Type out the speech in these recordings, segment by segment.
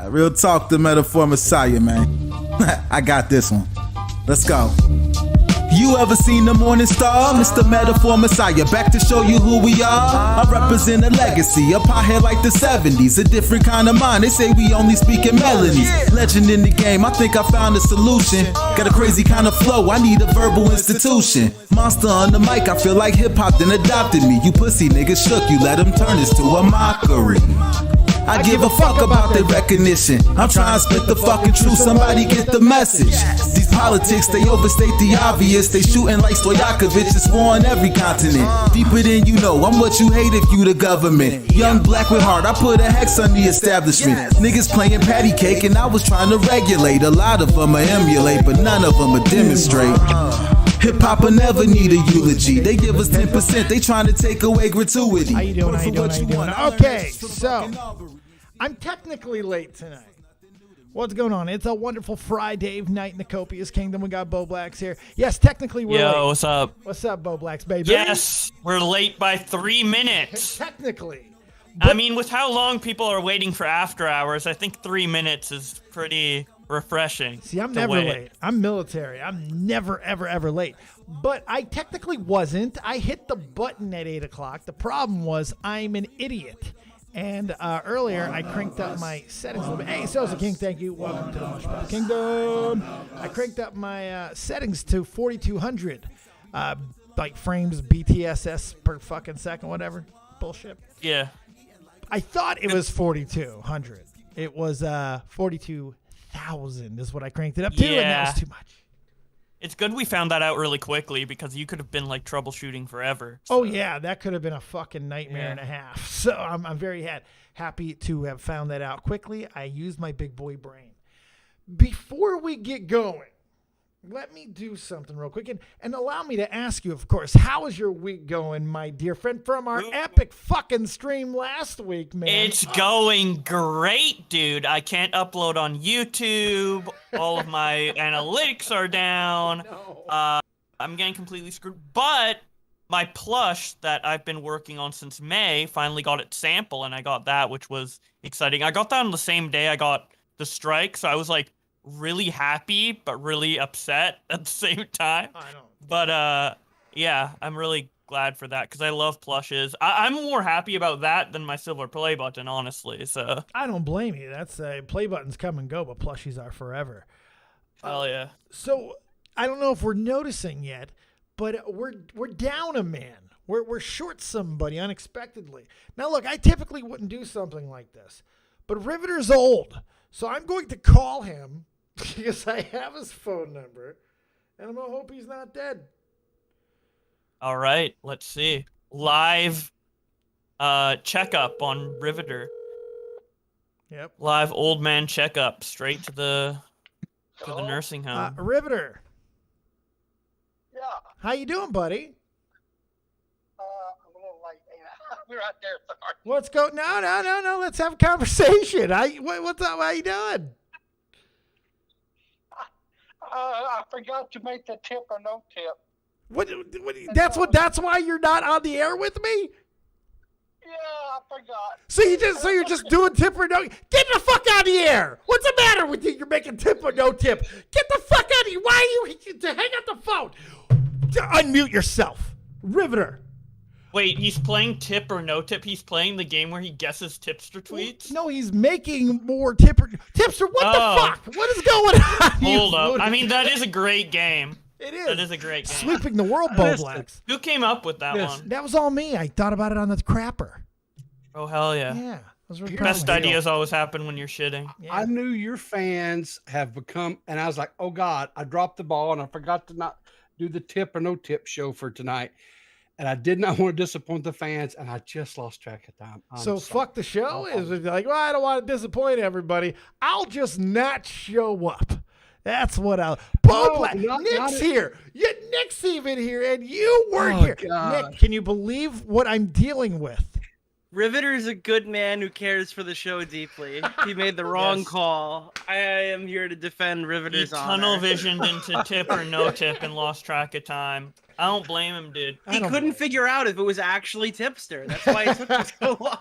Real talk, the metaphor messiah, man. I got this one. Let's go. You ever seen the morning star? Mr. Metaphor Messiah, back to show you who we are. I represent a legacy, a pothead like the 70s. A different kind of mind, they say we only speak in melodies. Legend in the game, I think I found a solution. Got a crazy kind of flow, I need a verbal institution. Monster on the mic, I feel like hip-hop then adopted me. You pussy niggas shook, you let them turn this to a mockery. I give a fuck about their recognition. I'm trying to spit the fucking truth, somebody get the message. These politics, they overstate the obvious. They shooting like Stoyakovich, it's war on every continent. Deeper than you know, I'm what you hate if you the government. Young black with heart, I put a hex on the establishment. Niggas playing patty cake and I was trying to regulate. A lot of them I emulate, but none of them I demonstrate. Hip-hop will never need a eulogy. They give us 10%, they trying to take away gratuity. How you doing, how you doing, how you doing? Okay, so I'm technically late tonight. What's going on? It's a wonderful Friday night in the Copious Kingdom. We got Bo Blacks here. Yes, technically we're late. Yo, what's up? What's up, Bo Blacks, baby? Yes, we're late by 3 minutes. Technically. I mean, with how long people are waiting for after hours, I think 3 minutes is pretty refreshing. See, I'm never late. I'm military. I'm never, ever, ever late. But I technically wasn't. I hit the button at 8 o'clock. The problem was I'm an idiot. And earlier, I cranked up my settings a little bit. Hey, Sosa King, thank you. Welcome to the Mushroom Kingdom. I cranked up my settings to 4,200. Like frames, BTSS per fucking second, whatever. Bullshit. Yeah. I thought it was 4,200. It was 42,000 is what I cranked it up to, and that was too much. It's good we found that out really quickly because you could have been like troubleshooting forever. So. Oh yeah, that could have been a fucking nightmare and a half. So I'm very happy to have found that out quickly. I used my big boy brain. Before we get going, let me do something real quick and allow me to ask you, of course, how is your week going, my dear friend, from our epic fucking stream last week, man? It's going great, dude. I can't upload on YouTube. All of my analytics are down. No. I'm getting completely screwed. But my plush that I've been working on since May finally got its sample, and I got that, which was exciting. I got that on the same day I got the strike, so I was like, really happy but really upset at the same time. I know. But yeah, I'm really glad for that because I love plushes. I'm more happy about that than my silver play button, honestly. So I don't blame you. That's play buttons come and go, but plushies are forever. Hell yeah. So I don't know if we're noticing yet, but we're down a man. We're short somebody unexpectedly. Now look, I typically wouldn't do something like this, but Riveter's old. So I'm going to call him because I have his phone number, and I'm going to hope he's not dead. All right, let's see. Live checkup on Riveter. Yep. Live old man checkup straight to the nursing home. Riveter. Yeah. How you doing, buddy? I'm a little late. We're out there. Sorry. Let's go. No. Let's have a conversation. What's up? How you doing? I forgot to make the tip or no tip. What? That's why you're not on the air with me? Yeah, I forgot. So you're just doing tip or no? Get the fuck out of the air! What's the matter with you? You're making tip or no tip. Get the fuck out of here! Why are you hang up the phone? Unmute yourself, Riveter. Wait, he's playing tip or no tip? He's playing the game where he guesses tipster tweets? No, he's making more tipster. What the fuck? What is going on? Hold up. I mean, that is a great game. It is. That is a great game. Sweeping the world, Bo Blacks. Who came up with that one? That was all me. I thought about it on the crapper. Oh, hell yeah. Yeah. Really best ideas always happen when you're shitting. Yeah. I knew your fans have become, and I was like, oh God, I dropped the ball and I forgot to not do the tip or no tip show for tonight. And I did not want to disappoint the fans, and I just lost track of time. So fuck the show? Is it like, well, I don't want to disappoint everybody. I'll just not show up. That's what I'll. Nick's here. Nick's even here, and you weren't here. God. Nick, can you believe what I'm dealing with? Riveter is a good man who cares for the show deeply. He made the wrong call. I am here to defend Riveter's honor. Tunnel visioned into tip or no tip and lost track of time. I don't blame him, dude. He couldn't figure out if it was actually Tipster. That's why it took him so long.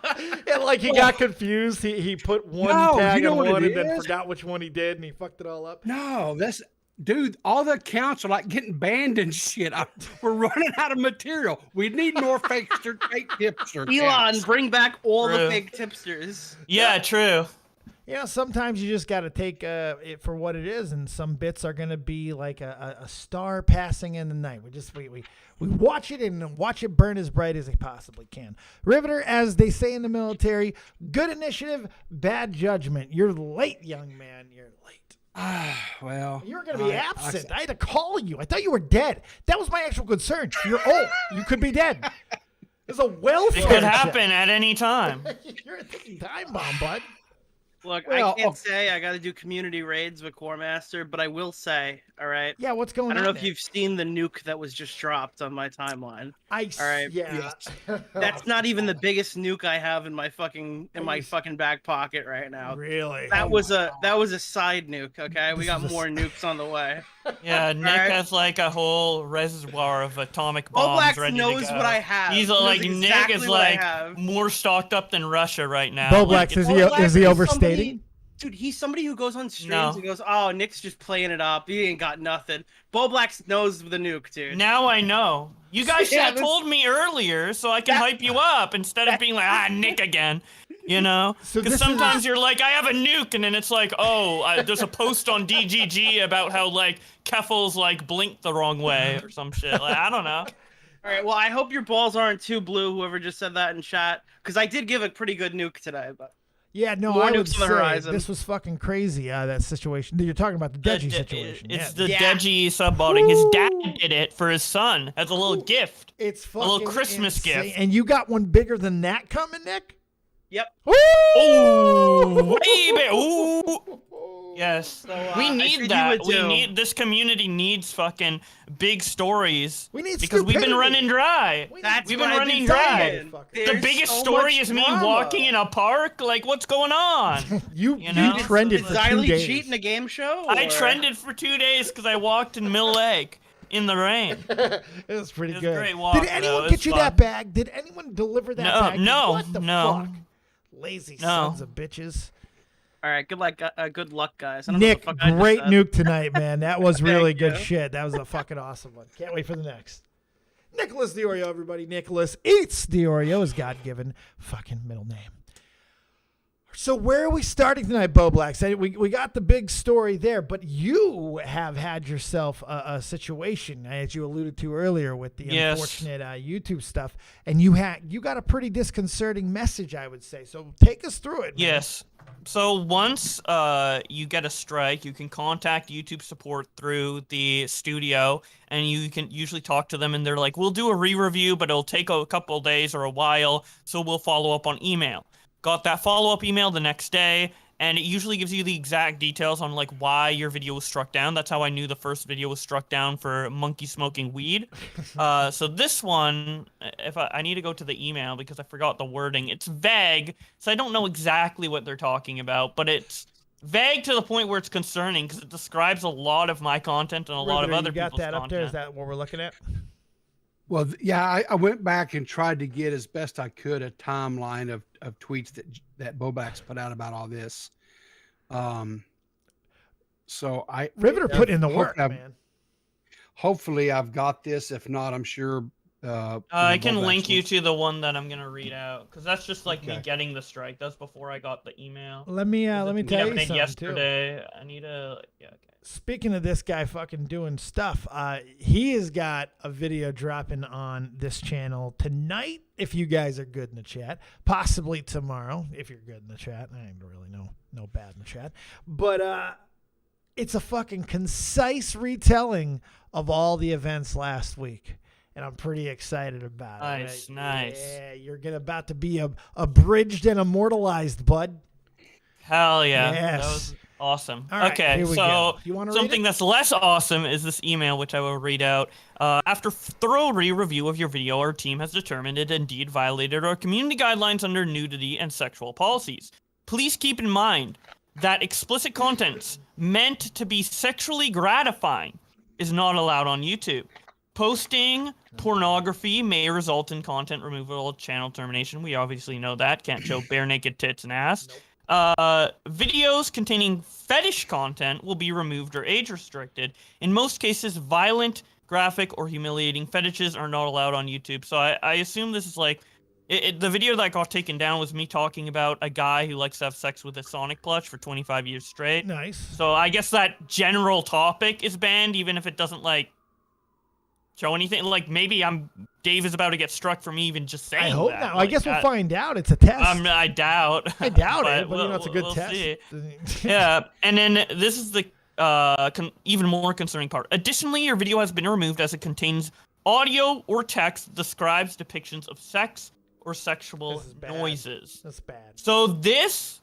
And like he got confused. He put one tag on one and then forgot which one he did, and he fucked it all up. No, that's dude. All the accounts are like getting banned and shit. We're running out of material. We need more fake tipster. Elon, bring back all the fake tipsters. Yeah, true. Yeah, sometimes you just got to take it for what it is, and some bits are going to be like a star passing in the night. We watch it and watch it burn as bright as it possibly can. Riveter, as they say in the military, good initiative, bad judgment. You're late, young man. You're late. Well, You're going to be absent. I had to call you. I thought you were dead. That was my actual concern. You're old. You could be dead. There's a welfare. It could happen at any time. You're a ticking time bomb, bud. Look, I can't say I got to do community raids with Core Master, but I will say, all right. Yeah, what's going on? I don't know if you've seen the nuke that was just dropped on my timeline. All right. Yeah. That's not even the biggest nuke I have in my fucking back pocket right now. Really? That was a side nuke. Okay, we got more nukes on the way. Yeah, Nick has like a whole reservoir of atomic bombs Boblax ready knows to go. what I have. He's like Nick is like more stocked up than Russia right now. Boblax, is he overstating? Dude, he's somebody who goes on streams and goes, "Oh, Nick's just playing it up. He ain't got nothing." Boblax knows the nuke, dude. Now I know. You guys should have told me earlier so I can hype you up instead of being like, Nick again. You know? Because sometimes you're like, I have a nuke, and then it's like, there's a post on DGG about how, like, Keffel's, like, blinked the wrong way or some shit. Like, I don't know. All right, well, I hope your balls aren't too blue, whoever just said that in chat, because I did give a pretty good nuke today, but... Yeah, no, I would say this was fucking crazy, that situation. You're talking about the Deji situation. It's the Deji subbotting. His dad did it for his son as a little gift. It's fucking a little Christmas gift. And you got one bigger than that coming, Nick? Yep. Ooh, baby. Ooh. Yes. So, we need that. This community needs fucking big stories. We need because we've been running dry. We've been running dry. The biggest story is me walking in a park. Like, what's going on? you trended for 2 days. cheat in a game show? I trended for 2 days because I walked in Mill Lake in the rain. It was pretty good. Great walk, Did anyone get you that bag? Did anyone deliver that bag? No. What the fuck? Lazy sons of bitches. All right, good luck, guys. Nick, great nuke tonight, man. That was really good shit. That was a fucking awesome one. Can't wait for the next. Nicholas Diorio, everybody. Nicholas Eats Diorio is God-given fucking middle name. So where are we starting tonight, Boblax? We got the big story there, but you have had yourself a situation, as you alluded to earlier, with the unfortunate YouTube stuff, and you got a pretty disconcerting message, I would say. So take us through it. Man. Yes. So once you get a strike, you can contact YouTube support through the studio, and you can usually talk to them, and they're like, we'll do a re-review, but it'll take a couple of days or a while, so we'll follow up on email. Got that follow-up email the next day, and it usually gives you the exact details on like why your video was struck down. That's how I knew the first video was struck down for monkey smoking weed. So this one, if I need to go to the email because I forgot the wording. It's vague, so I don't know exactly what they're talking about, but it's vague to the point where it's concerning because it describes a lot of my content and a lot of other people's content. You got that up there? Is that what we're looking at? Well, yeah, I went back and tried to get as best I could a timeline of tweets that Boblax put out about all this. So Riveter put in the work, man. Hopefully I've got this. If not, I'm sure. I can link you to the one that I'm gonna read out because that's just like me getting the strike. That's before I got the email. Let me tell you something yesterday. Too. I need to. Yeah. Okay. Speaking of this guy fucking doing stuff, he has got a video dropping on this channel tonight. If you guys are good in the chat, possibly tomorrow if you're good in the chat. I ain't really no bad in the chat, but it's a fucking concise retelling of all the events last week. And I'm pretty excited about it. Nice. Yeah, you're about to be abridged and immortalized, bud. Hell yeah. Yes. That was awesome. Right, okay, so something that's less awesome is this email, which I will read out. After thorough re-review of your video, our team has determined it indeed violated our community guidelines under nudity and sexual policies. Please keep in mind that explicit contents meant to be sexually gratifying is not allowed on YouTube. Posting pornography may result in content removal or channel termination. We obviously know that. Can't show bare naked tits and ass. Videos containing fetish content will be removed or age restricted. In most cases, violent, graphic, or humiliating fetishes are not allowed on YouTube. So I assume this is like... the video that got taken down was me talking about a guy who likes to have sex with a Sonic plush for 25 years straight. Nice. So I guess that general topic is banned, even if it doesn't, like, show anything. Like, maybe Dave is about to get struck for me even just saying that. I hope not. Like, I guess we'll find out. It's a test. I doubt. I doubt it, but we'll, you know, it's a good we'll test. See. Yeah, and then this is the even more concerning part. Additionally, your video has been removed as it contains audio or text that describes depictions of sex or sexual noises. That's bad. So this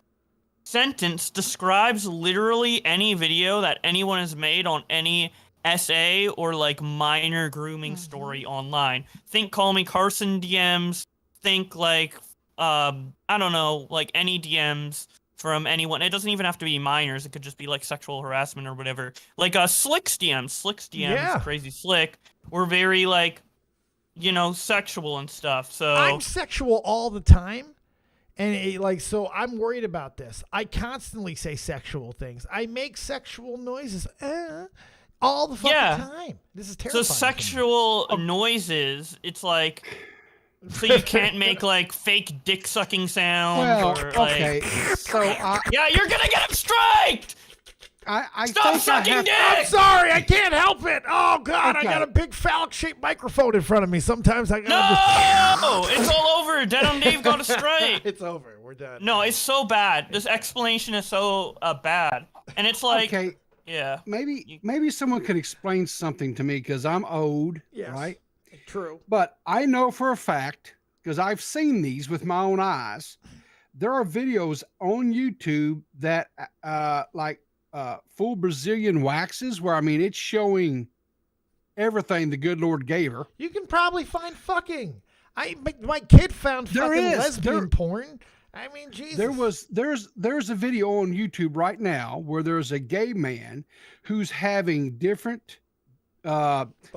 sentence describes literally any video that anyone has made on any essay or like minor grooming story online. Think Call Me Carson DMs. Think like I don't know, like any DMs from anyone. It doesn't even have to be minors. It could just be like sexual harassment or whatever. Like Slick's DMs. Slick's DMs, Yeah. Crazy Slick, were very like, you know, sexual and stuff. So I'm sexual all the time. And so I'm worried about this. I constantly say sexual things. I make sexual noises all the fucking time. This is terrifying. So sexual noises, it's like, so you can't make like fake dick sucking sounds. Well, or, like, okay. So yeah, you're gonna get him striked. I Stop think sucking I have, dick. I'm sorry, I can't help it. Oh God, Okay. I got a big phallic-shaped microphone in front of me. Sometimes I gotta No, it's all over. Dead on Dave got a strike. It's over. We're done. No, it's so bad. This explanation is so bad, and it's like, okay. yeah, Maybe someone could explain something to me because I'm old, Yes. right? True. But I know for a fact, because I've seen these with my own eyes, there are videos on YouTube that full Brazilian waxes where, I mean, it's showing everything the good Lord gave her. You can probably find fucking. My kid found There fucking is. lesbian porn. I mean, Jesus. There's a video on YouTube right now where there's a gay man who's having different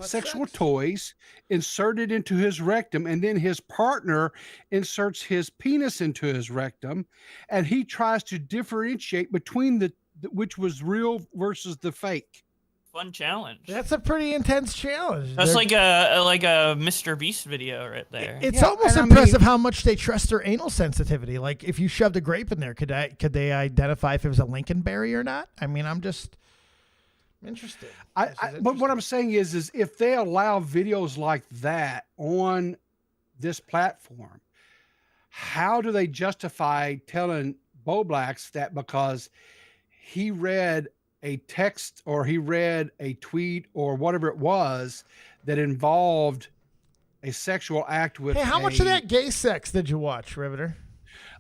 sexual sex? toys inserted into his rectum, and then his partner inserts his penis into his rectum, and he tries to differentiate between the which was real versus the fake. fun challenge. That's a pretty intense challenge. That's They're- like a Mr. Beast video right there. It's Yeah, almost and I impressive mean- how much they trust their anal sensitivity. Like, if you shoved a grape in there, could they identify if it was a Lincolnberry or not? I mean, I'm just interested. But what I'm saying is if they allow videos like that on this platform, how do they justify telling Bo Blacks that because he read a text or he read a tweet or whatever it was that involved a sexual act with Hey, how much of that gay sex did you watch, Riveter?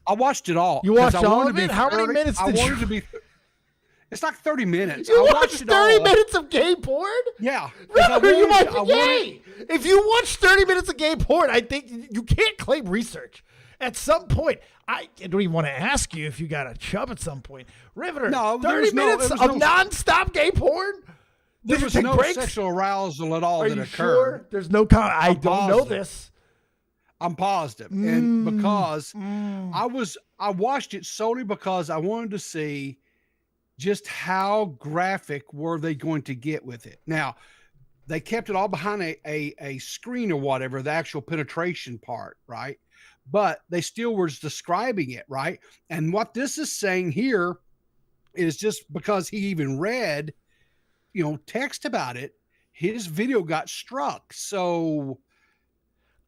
I watched it all. You 'cause watched I all wanted of to be it? How many 30 minutes I did you- wanted to be It's like 30 minutes. You I watched it 30 all. minutes of gay porn? Yeah. 'cause I Riveter, you wanted- might I be wanted- gay. If you watch 30 minutes of gay porn, I think you can't claim research. At some point, I don't even want to ask you if you got a chub at some point. Riveter, No, 30 there minutes was of no- nonstop gay porn? There Did you was take no breaks? sexual arousal at all Are that you occurred. sure? There's no I I'm don't know positive. this. I'm positive. And because I watched it solely because I wanted to see just how graphic were they going to get with it. Now, they kept it all behind a screen or whatever, the actual penetration part, right? But they still were describing it, right? And what this is saying here is just because he even read, text about it, his video got struck. So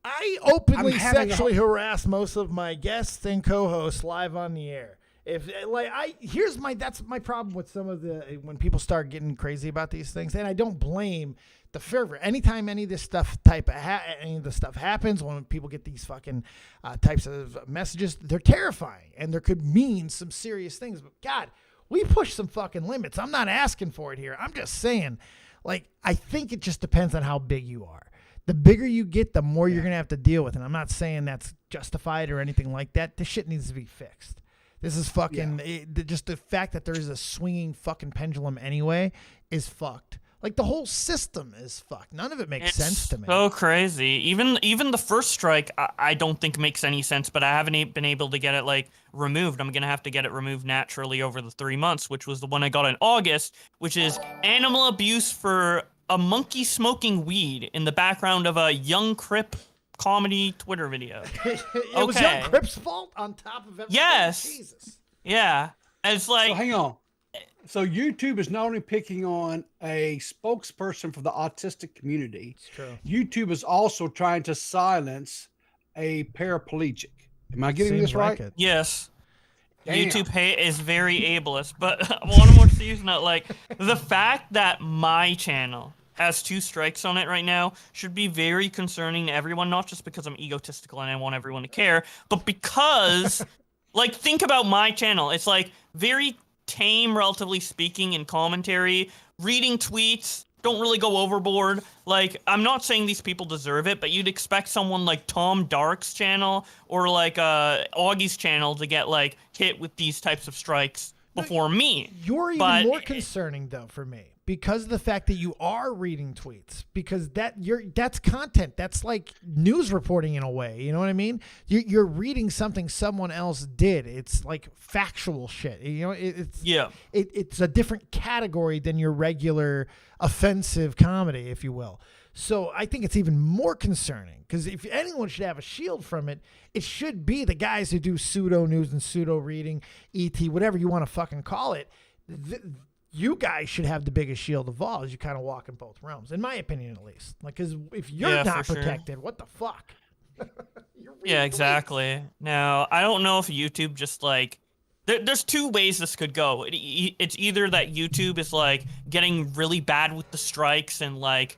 I openly I'm having a- sexually harass most of my guests and co-hosts live on the air. That's my problem with some of when people start getting crazy about these things, and I don't blame the fervor. Anytime any of this stuff any of the stuff happens, when people get these fucking types of messages, they're terrifying, and there could mean some serious things. But God, we push some fucking limits. I'm not asking for it here. I'm just saying, I think it just depends on how big you are. The bigger you get, the more you're going to have to deal with. And I'm not saying that's justified or anything like that. This shit needs to be fixed. This is fucking, just the fact that there is a swinging fucking pendulum anyway is fucked. Like the whole system is fucked. None of it makes sense to me. So crazy. Even the first strike, I don't think makes any sense. But I haven't been able to get it like removed. I'm gonna have to get it removed naturally over the 3 months, which was the one I got in August, which is animal abuse for a monkey smoking weed in the background of a Young Crip comedy Twitter video. It was Young Crip's fault on top of everything. Yes. Jesus. Yeah. And it's like. So hang on. So YouTube is not only picking on a spokesperson for the autistic community, It's true. YouTube is also trying to silence a paraplegic. Am I getting Seems this right? like it. Yes. Damn. YouTube is very ableist, but one more serious note, like the fact that my channel has 2 strikes on it right now should be very concerning to everyone, not just because I'm egotistical and I want everyone to care, but because, like, think about my channel. It's like very tame, relatively speaking, in commentary, reading tweets, don't really go overboard. Like, I'm not saying these people deserve it, but you'd expect someone like Tom Dark's channel or like Augie's channel to get like hit with these types of strikes before me. You're even more concerning though for me because of the fact that you are reading tweets, because that's content. That's like news reporting in a way. You know what I mean? You're reading something someone else did. It's like factual shit. You know, it's a different category than your regular offensive comedy, if you will. So I think it's even more concerning because if anyone should have a shield from it, it should be the guys who do pseudo news and pseudo reading, ET, whatever you want to fucking call it. You guys should have the biggest shield of all, as you kind of walk in both realms, in my opinion, at least. Like, because if you're not protected, what the fuck? Yeah, exactly. Now, I don't know if YouTube just like, there's 2 ways this could go. It's either that YouTube is like getting really bad with the strikes and like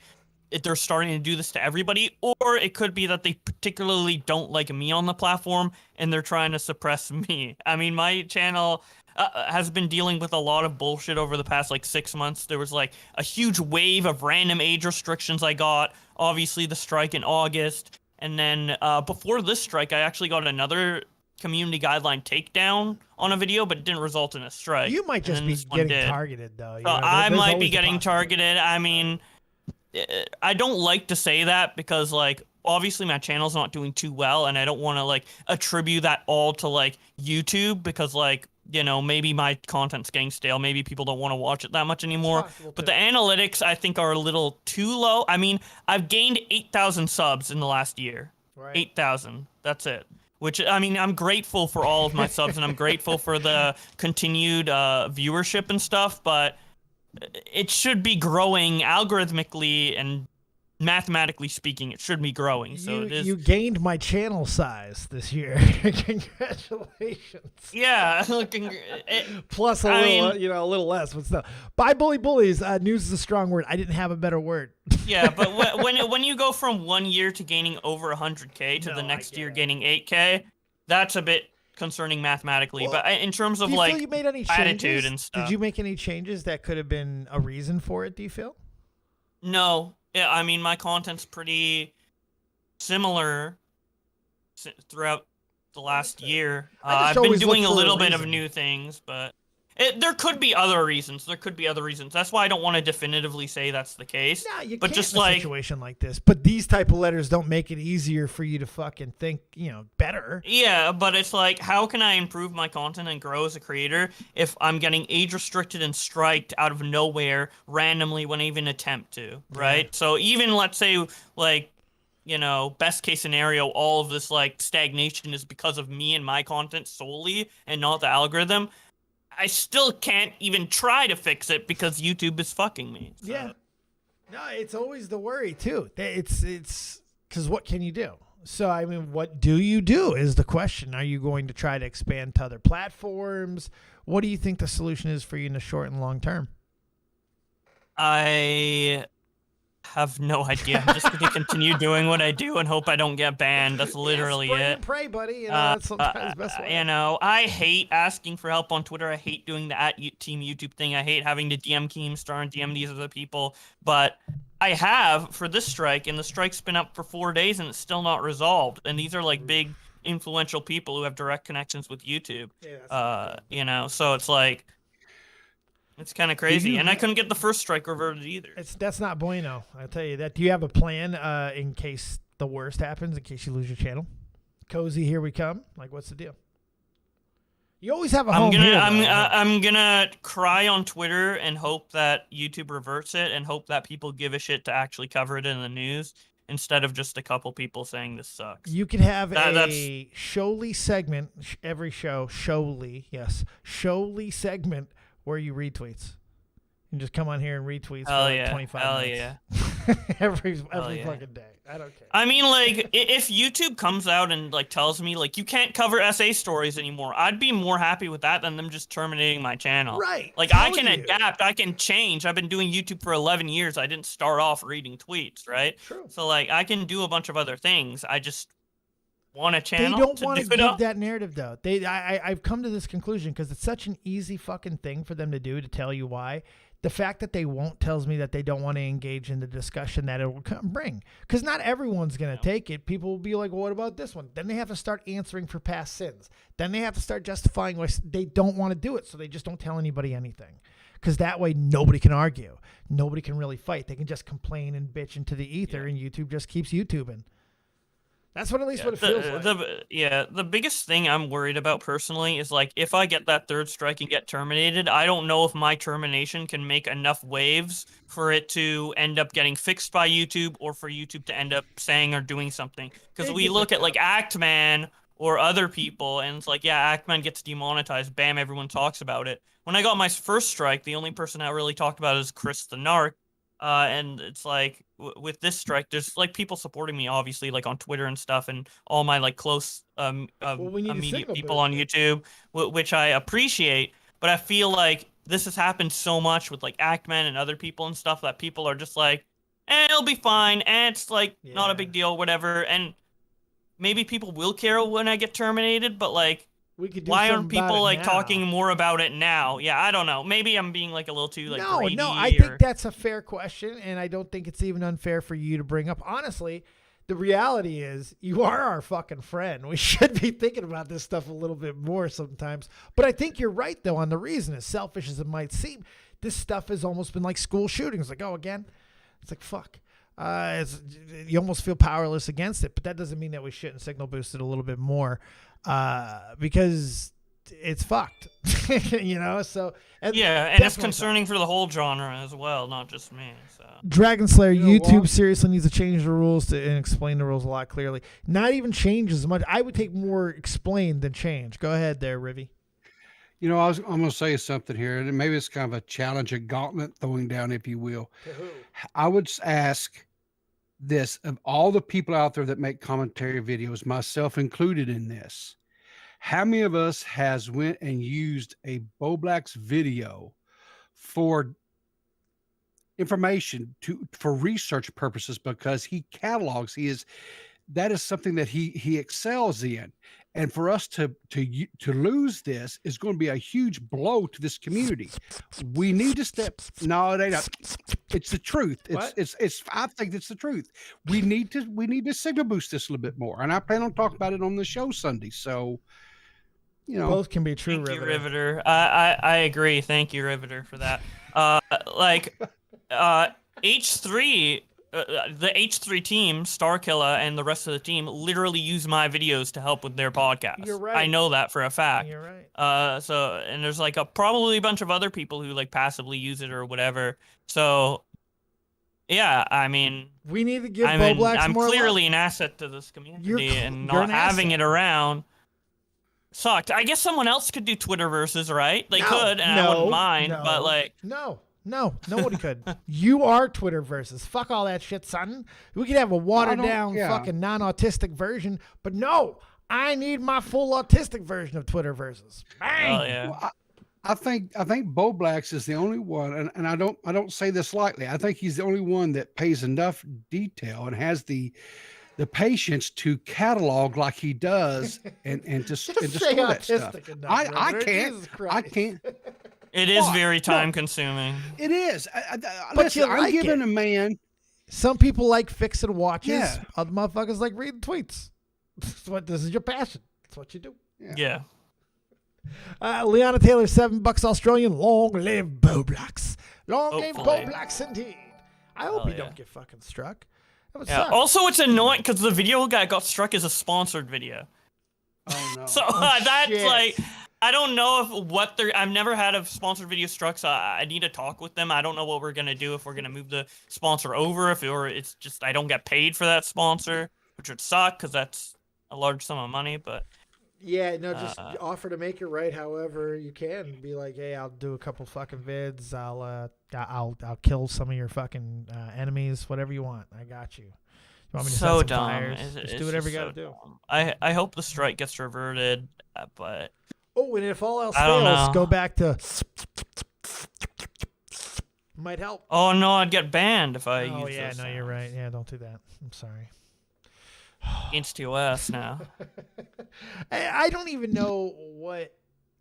they're starting to do this to everybody, or it could be that they particularly don't like me on the platform and they're trying to suppress me. I mean, my channel has been dealing with a lot of bullshit over the past like 6 months. There was like a huge wave of random age restrictions I got, obviously the strike in August, and then before this strike I actually got another community guideline takedown on a video, but it didn't result in a strike. You might just be getting targeted though. So I might be getting targeted. I mean, I don't like to say that because like obviously my channel's not doing too well and I don't want to like attribute that all to like YouTube because like, you know, maybe my content's getting stale. Maybe people don't want to watch it that much anymore. But the analytics, I think, are a little too low. I mean, I've gained 8,000 subs in the last year. Right. 8,000. That's it. Which, I mean, I'm grateful for all of my subs, and I'm grateful for the continued viewership and stuff, but it should be growing algorithmically and mathematically speaking, it should be growing. So you gained my channel size this year. Congratulations. Yeah. Plus a little less, but still. Bye, bullies. News is a strong word. I didn't have a better word. Yeah, but when you go from 1 year to gaining over 100K to the next year gaining 8K, that's a bit concerning mathematically. But in terms of like you made any attitude and stuff. Did you make any changes that could have been a reason for it, do you feel? No. Yeah, I mean, my content's pretty similar throughout the last year. I've been doing a little bit of new things, but there could be other reasons. That's why I don't want to definitively say that's the case. Yeah, you but can't just in a like situation like this. But these type of letters don't make it easier for you to fucking think, better. Yeah, but it's like, how can I improve my content and grow as a creator if I'm getting age restricted and striked out of nowhere randomly when I even attempt to, right? Yeah. So even let's say like, best case scenario, all of this like stagnation is because of me and my content solely and not the algorithm. I still can't even try to fix it because YouTube is fucking me. So. Yeah. No, it's always the worry too. It's because what can you do? So, I mean, what do you do is the question. Are you going to try to expand to other platforms? What do you think the solution is for you in the short and long term? I have no idea. I'm just going to continue doing what I do and hope I don't get banned. That's literally it. And pray, buddy. That's sometimes the best way. I hate asking for help on Twitter. I hate doing the @Team YouTube thing. I hate having to DM Keemstar and DM these other people. But I have for this strike, and the strike's been up for 4 days, and it's still not resolved. And these are like big, influential people who have direct connections with YouTube. Yeah, so it's like, It's kind of crazy, and I couldn't get the first strike reverted either. That's not bueno. I'll tell you that. Do you have a plan in case the worst happens? In case you lose your channel? Cozy, here we come. Like, what's the deal? You always have a home here. I'm gonna cry on Twitter and hope that YouTube reverts it, and hope that people give a shit to actually cover it in the news instead of just a couple people saying this sucks. You could have a Showly segment every show. Showly segment where you retweets. And just come on here and retweets for like 25 minutes. every fucking day. I don't care. I mean, like, if YouTube comes out and like tells me like you can't cover SA stories anymore, I'd be more happy with that than them just terminating my channel. Right. Like, I can adapt, I can change. I've been doing YouTube for 11 years. I didn't start off reading tweets, right? True. So like, I can do a bunch of other things. I just want a channel. They don't want to give that narrative though. I've come to this conclusion because it's such an easy fucking thing for them to do, to tell you why. The fact that they won't tells me that they don't want to engage in the discussion that it will bring. Because not everyone's going to take it. People will be like, well, what about this one? Then they have to start answering for past sins. Then they have to start justifying why they don't want to do it. So they just don't tell anybody anything. Because that way nobody can argue. Nobody can really fight. They can just complain and bitch into the ether, and YouTube just keeps YouTubing. That's what what it feels like. The biggest thing I'm worried about personally is like if I get that third strike and get terminated, I don't know if my termination can make enough waves for it to end up getting fixed by YouTube, or for YouTube to end up saying or doing something. Because we look at like Actman or other people, and it's like, yeah, Actman gets demonetized, bam, everyone talks about it. When I got my first strike, the only person I really talked about is Chris the Narc. And it's like with this strike, there's like people supporting me, obviously, like on Twitter and stuff, and all my like close immediate people on YouTube, which I appreciate. But I feel like this has happened so much with like Actman and other people and stuff that people are just like, it'll be fine, and it's like not a big deal, whatever. And maybe people will care when I get terminated, but like, why aren't people like talking more about it now? Yeah, I don't know. Maybe I'm being like a little too like greedy. No, I think that's a fair question, and I don't think it's even unfair for you to bring up. Honestly, the reality is you are our fucking friend. We should be thinking about this stuff a little bit more sometimes. But I think you're right though on the reason. As selfish as it might seem, this stuff has almost been like school shootings. Like, oh, again, it's like fuck. You almost feel powerless against it, but that doesn't mean that we shouldn't signal boost it a little bit more. Because it's fucked, you know. So and it's concerning for the whole genre as well, not just me. So Dragon Slayer, YouTube seriously needs to change the rules and explain the rules a lot clearly. Not even change as much. I would take more explain than change. Go ahead, there, Rivy. You know, I'm going to say something here, and maybe it's kind of a challenge, a gauntlet throwing down, if you will. I would ask this of all the people out there that make commentary videos, myself included in this, how many of us has went and used a Bo Black's video for information for research purposes, because he catalogs, that is something that he excels in. And for us to lose this is going to be a huge blow to this community. We need to step. No, it ain't. It's the truth. It's. I think it's the truth. We need to signal boost this a little bit more, and I plan on talking about it on the show Sunday. So, you know, both can be true. Thank you, Riveter. I agree. Thank you, Riveter, for that. H3. The H3 team, Starkilla, and the rest of the team literally use my videos to help with their podcast. You're right. I know that for a fact. You're right. And there's like probably a bunch of other people who like passively use it or whatever. So, yeah, I mean, we need to give Bo Blacks more. I'm clearly an asset to this community, and not having it around sucked. I guess someone else could do Twitter versus, right? They could, and I wouldn't mind. But like, No, nobody could. You are Twitter versus. Fuck all that shit, son. We could have a watered down fucking non-autistic version, but no, I need my full autistic version of Twitter versus. Bang. Oh, yeah. Well, I think Bo Blacks is the only one, and I don't say this lightly. I think he's the only one that pays enough detail and has the patience to catalog like he does and to store that stuff. I can't. It is very time consuming. It is. But listen, I'm giving a man. Some people like fixing watches. Yeah. Other motherfuckers like reading tweets. This is your passion. That's what you do. Yeah. Liana Taylor, $7 Australian. Long live Bowblocks. Long live Hopefully. Bowblocks indeed. I hope Hell you yeah. don't get fucking struck. That would Yeah. suck. Also, it's annoying because the video guy got struck as a sponsored video. Oh no. So that's shit. like, I don't know if what they're. I've never had a sponsored video struck, so I need to talk with them. I don't know what we're gonna do, if we're gonna move the sponsor over, or it's just I don't get paid for that sponsor, which would suck because that's a large sum of money. But Yeah, no, just offer to make it right however you can. Be like, hey, I'll do a couple fucking vids. I'll kill some of your fucking enemies. Whatever you want, I got you. You want me to so set some dumb. fires? It's Just do whatever you so gotta do. dumb. I hope the strike gets reverted, but Oh, and if all else I don't fails, know. go back to. Might help. oh no, I'd get banned if I Oh use yeah, those no, you're sounds. right. Yeah, don't do that. I'm sorry. Against TOS now. I don't even know what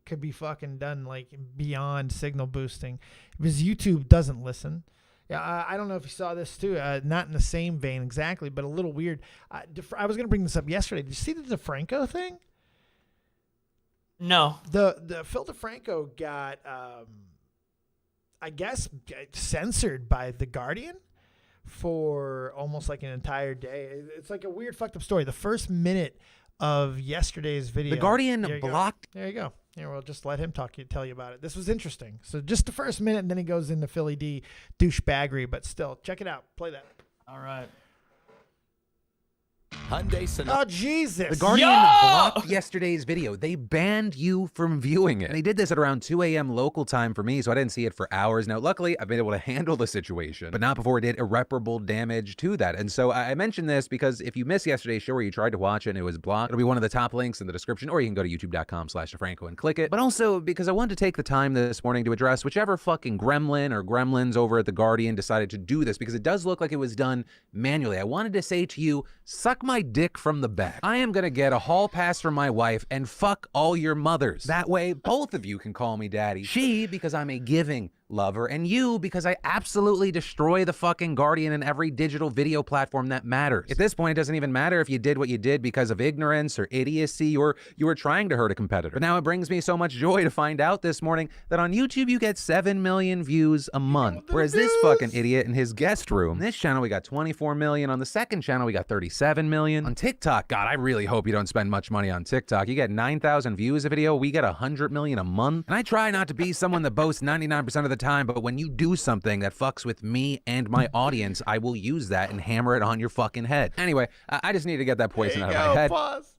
could be fucking done like beyond signal boosting because YouTube doesn't listen. Yeah, I don't know if you saw this too. Not in the same vein exactly, but a little weird. I was gonna bring this up yesterday. Did you see the DeFranco thing? No. The Phil DeFranco got, I guess, censored by The Guardian for almost like an entire day. It's like a weird fucked up story. The first minute of yesterday's video. The Guardian There you go. blocked. There you go. Here, we'll just let him tell you about it. This was interesting. So just the first minute, and then he goes into Philly D douchebaggery, but still, check it out. Play that. All right. Hyundai Oh, Jesus. The Guardian Yo! blocked yesterday's video. They banned you from viewing it. And they did this at around 2 a.m. local time for me, so I didn't see it for hours. Now, luckily, I've been able to handle the situation, but not before it did irreparable damage to that. And so I mentioned this because if you missed yesterday's show or you tried to watch it and it was blocked, it'll be one of the top links in the description, or you can go to youtube.com/DeFranco and click it. But also because I wanted to take the time this morning to address whichever fucking gremlin or gremlins over at The Guardian decided to do this, because it does look like it was done manually. I wanted to say to you, suck my dick from the back. I am gonna get a hall pass from my wife and fuck all your mothers. That way, both of you can call me daddy. She, because I'm a giving lover, and you, because I absolutely destroy the fucking Guardian in every digital video platform that matters. At this point, it doesn't even matter if you did what you did because of ignorance or idiocy, or you were trying to hurt a competitor. But now it brings me so much joy to find out this morning that on YouTube you get 7 million views a month, whereas this fucking idiot in his guest room, on this channel we got 24 million, on the second channel we got 37 million. On TikTok, God, I really hope you don't spend much money on TikTok. You get 9,000 views a video, we get 100 million a month. And I try not to be someone that boasts 99% of the time, but when you do something that fucks with me and my audience, I will use that and hammer it on your fucking head. Anyway, I just need to get that poison out of my head. Pause.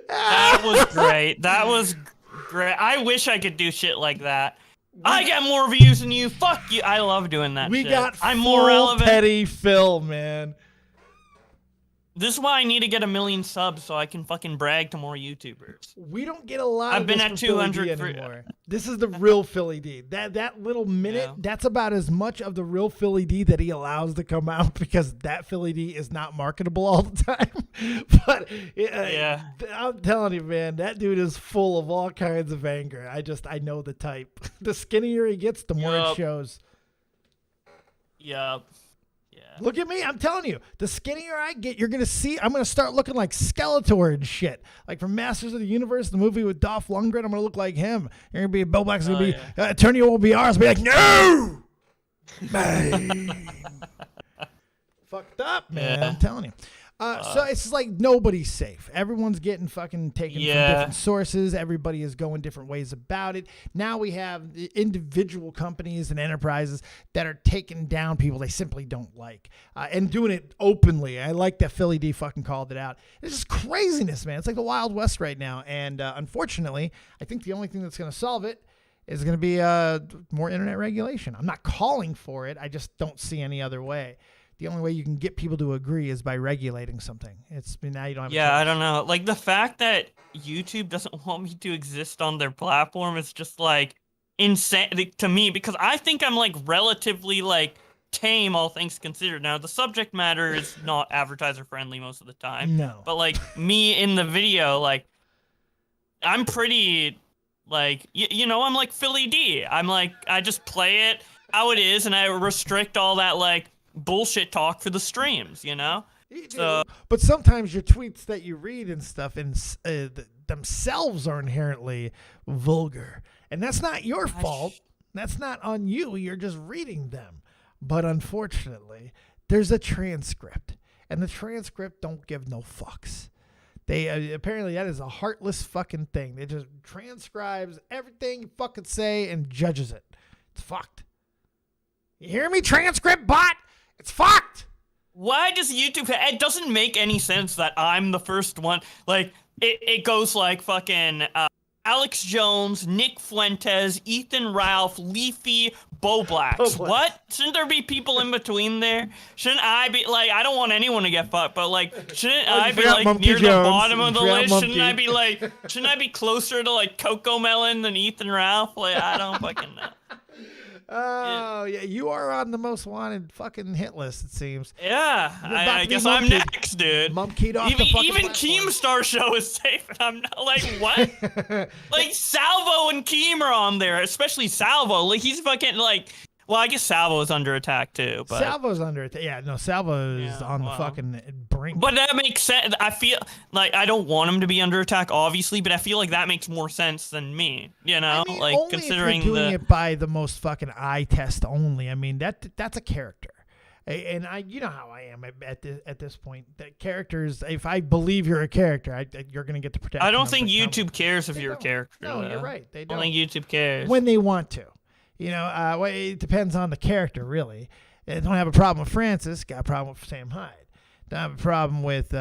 That was great. That was great. I wish I could do shit like that. I get more views than you. Fuck you. I love doing that We shit. got I'm more full relevant. petty Phil, man. This is why I need to get 1 million subs so I can fucking brag to more YouTubers. We don't get a lot I've of been this at from Philly D 200 for- anymore. This is the real Philly D. That little minute, Yeah. that's about as much of the real Philly D that he allows to come out, because that Philly D is not marketable all the time. But Yeah. I'm telling you, man, that dude is full of all kinds of anger. I know the type. The skinnier he gets, the more it Yup. shows. Yup. Yeah. Look at me. I'm telling you, the skinnier I get, you're going to see, I'm going to start looking like Skeletor and shit. Like from Masters of the Universe, the movie with Dolph Lundgren, I'm going to look like him. You're going to be, Bill Black's going to be, Attorney OBR's be like, no! Bang. Fucked up, man. Yeah. I'm telling you. So it's just like nobody's safe. Everyone's getting fucking taken from different sources. Everybody is going different ways about it. Now we have the individual companies and enterprises that are taking down people they simply don't like and doing it openly. I like that Philly D fucking called it out. It's just craziness, man. It's like the Wild West right now. And unfortunately, I think the only thing that's going to solve it is going to be more internet regulation. I'm not calling for it. I just don't see any other way. The only way you can get people to agree is by regulating something. Now you don't have. Yeah, I don't know. Like the fact that YouTube doesn't want me to exist on their platform is just like insane to me, because I think I'm like relatively like tame, all things considered. Now the subject matter is not advertiser friendly most of the time. No. But like me in the video, like I'm pretty like you know, I'm like Philly D. I'm like, I just play it how it is, and I restrict all that like bullshit talk for the streams, you know? So, But sometimes your tweets that you read and stuff themselves are inherently vulgar. And that's not your fault. That's not on you. You're just reading them. But unfortunately, there's a transcript. And the transcript don't give no fucks. They apparently that is a heartless fucking thing. They just transcribes everything you fucking say and judges it. It's fucked. You hear me, transcript bot? It's fucked. why does YouTube? It doesn't make any sense that I'm the first one. Like it goes like fucking Alex Jones, Nick Fuentes, Ethan Ralph, Leafy, Bo Blacks. What? Shouldn't there be people in between there? Shouldn't I be like? I don't want anyone to get fucked, but like, shouldn't I be like Monkey near Jones. the bottom of the list? Monkey. Shouldn't I be like? Shouldn't I be closer to like Coco Melon than Ethan Ralph? Like I don't fucking know. Oh, yeah, you are on the most wanted fucking hit list, it seems. Yeah, I guess I'm next, dude. Monkeyed off Even, the fucking even platform. Keemstar show is safe, and I'm not like, what? Like, Salvo and Keem are on there, especially Salvo. Like, he's fucking, like, well, I guess Salvo is under attack, too. But Salvo's under attack. Yeah, no, Salvo is on the fucking brink. But that makes sense. I feel like I don't want him to be under attack, obviously, but I feel like that makes more sense than me, you know? I mean, like, only considering if you're doing it by the most fucking eye test only. I mean, that's a character. And you know how I am at this point. That characters, if I believe you're a character, you're going to get the protection. I don't think YouTube cares if you're a character. No, you're right. They I don't. don't think YouTube cares. When they want to. You know, well, it depends on the character, really. They don't have a problem with Francis. Got a problem with Sam Hyde. Don't have a problem with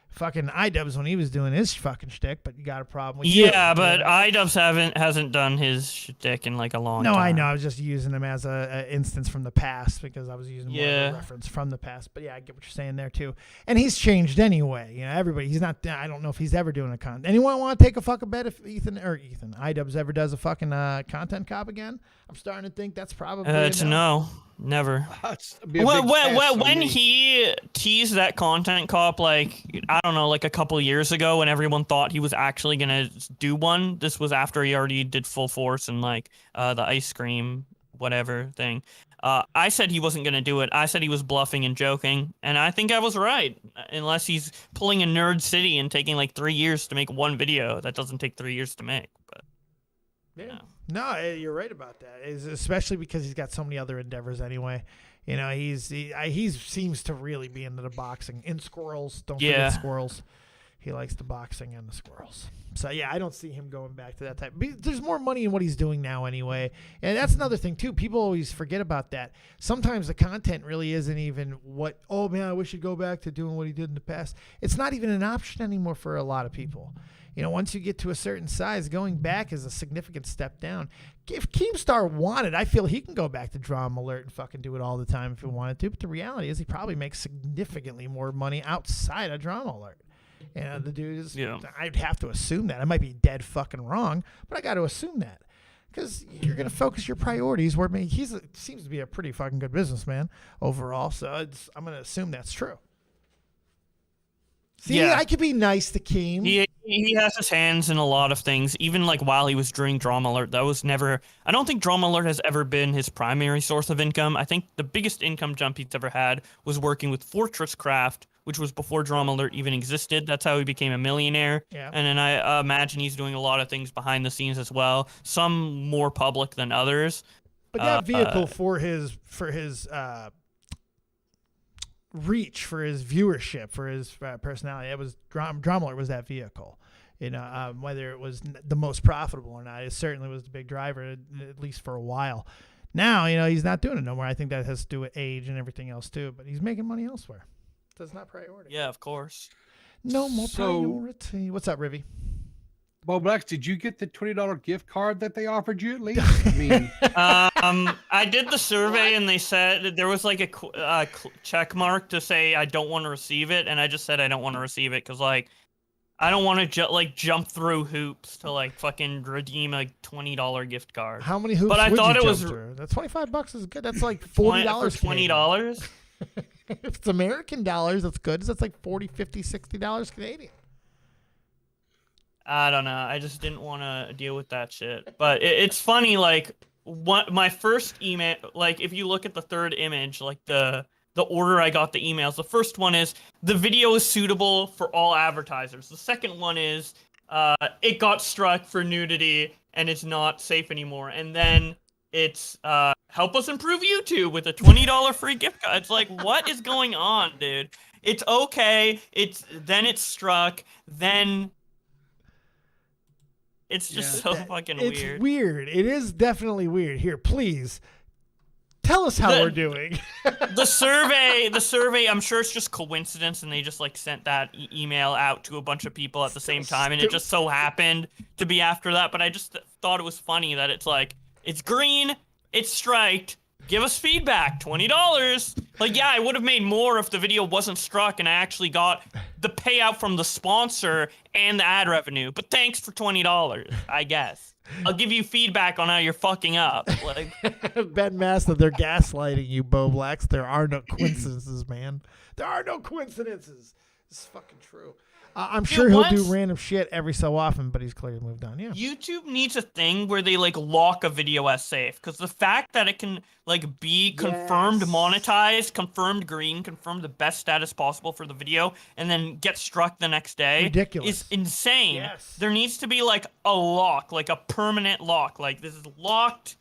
fucking iDubbbz when he was doing his fucking shtick, but you got a problem with yeah, you, but you know? iDubbbz hasn't done his shtick in like a long time. No, I know. I was just using him as a instance from the past because I was using more of a reference from the past. But yeah, I get what you're saying there too. And he's changed anyway. You know, everybody. He's not. I don't know if he's ever doing a content. Anyone want to take a fucking bet if iDubbbz ever does a fucking content cop again? I'm starting to think that's probably it's no. Never. When he teased that content cop, like, I don't know, like a couple years ago when everyone thought he was actually going to do one, this was after he already did Full Force and like the ice cream, whatever thing. I said he wasn't going to do it. I said he was bluffing and joking. And I think I was right. Unless he's pulling a Nerd City and taking like 3 years to make one video. That doesn't take 3 years to make. But yeah. No, you're right about that. Especially because he's got so many other endeavors anyway. You know, he seems to really be into the boxing. In squirrels, don't forget squirrels. He likes the boxing and the squirrels. So yeah, I don't see him going back to that type. But there's more money in what he's doing now anyway. And that's another thing too. People always forget about that. Sometimes the content really isn't even what, oh man, I wish he'd go back to doing what he did in the past. It's not even an option anymore for a lot of people. You know, once you get to a certain size, going back is a significant step down. If Keemstar wanted, I feel he can go back to Drama Alert and fucking do it all the time if he wanted to. But the reality is he probably makes significantly more money outside of Drama Alert. You know, the dude is, I'd have to assume that. I might be dead fucking wrong, but I got to assume that. Because you're going to focus your priorities where he seems to be a pretty fucking good businessman overall. So I'm going to assume that's true. See, I could be nice to Keem. He has his hands in a lot of things, even like while he was doing Drama Alert. That was never, I don't think Drama Alert has ever been his primary source of income. I think the biggest income jump he's ever had was working with Fortress Craft, which was before Drama Alert even existed. That's how he became a millionaire. Yeah. And then I imagine he's doing a lot of things behind the scenes as well, some more public than others. But that vehicle for his reach, for his viewership, for his personality, it was Drama Alert was that vehicle. You know, whether it was the most profitable or not, it certainly was the big driver, at least for a while. Now, you know, he's not doing it no more. I think that has to do with age and everything else too. But he's making money elsewhere. That's not priority. Yeah, of course. No more priority. What's up, Rivy? Bo Blacks, did you get the $20 gift card that they offered you at least? I mean, I did the survey and they said there was like a check mark to say I don't want to receive it, and I just said I don't want to receive it because like I don't want to jump through hoops to like fucking redeem a $20 gift card. How many hoops? But I thought it was that $25 is good. That's like $40 for $20. If it's American dollars, that's good. That's like $40, $50, $60 Canadian. I don't know. I just didn't want to deal with that shit. But it's funny, like, my first email, like, if you look at the third image, like, the the order I got the emails. The first one is the video is suitable for all advertisers. The second one is it got struck for nudity and it's not safe anymore. And then it's help us improve YouTube with a $20 free gift card. It's like, what is going on, dude? It's okay. It's struck. Then it's just so fucking weird. It's weird. It is definitely weird. Here, please tell us how we're doing. The survey, I'm sure it's just coincidence and they just like sent that email out to a bunch of people at the same time and it just so happened to be after that. But I just thought it was funny that it's like, it's green, it's striked, give us feedback, $20. Like, yeah, I would have made more if the video wasn't struck and I actually got the payout from the sponsor and the ad revenue. But thanks for $20, I guess. I'll give you feedback on how you're fucking up. Like, Ben Master, they're gaslighting you, Bo Blacks. There are no coincidences, man. There are no coincidences. It's fucking true. I'm sure he'll do random shit every so often, but he's clearly moved on. Yeah. YouTube needs a thing where they like lock a video as safe, because the fact that it can like be confirmed monetized, confirmed green, confirmed the best status possible for the video, and then get struck the next day is insane. Yes. There needs to be like a lock, like a permanent lock. Like, this is locked.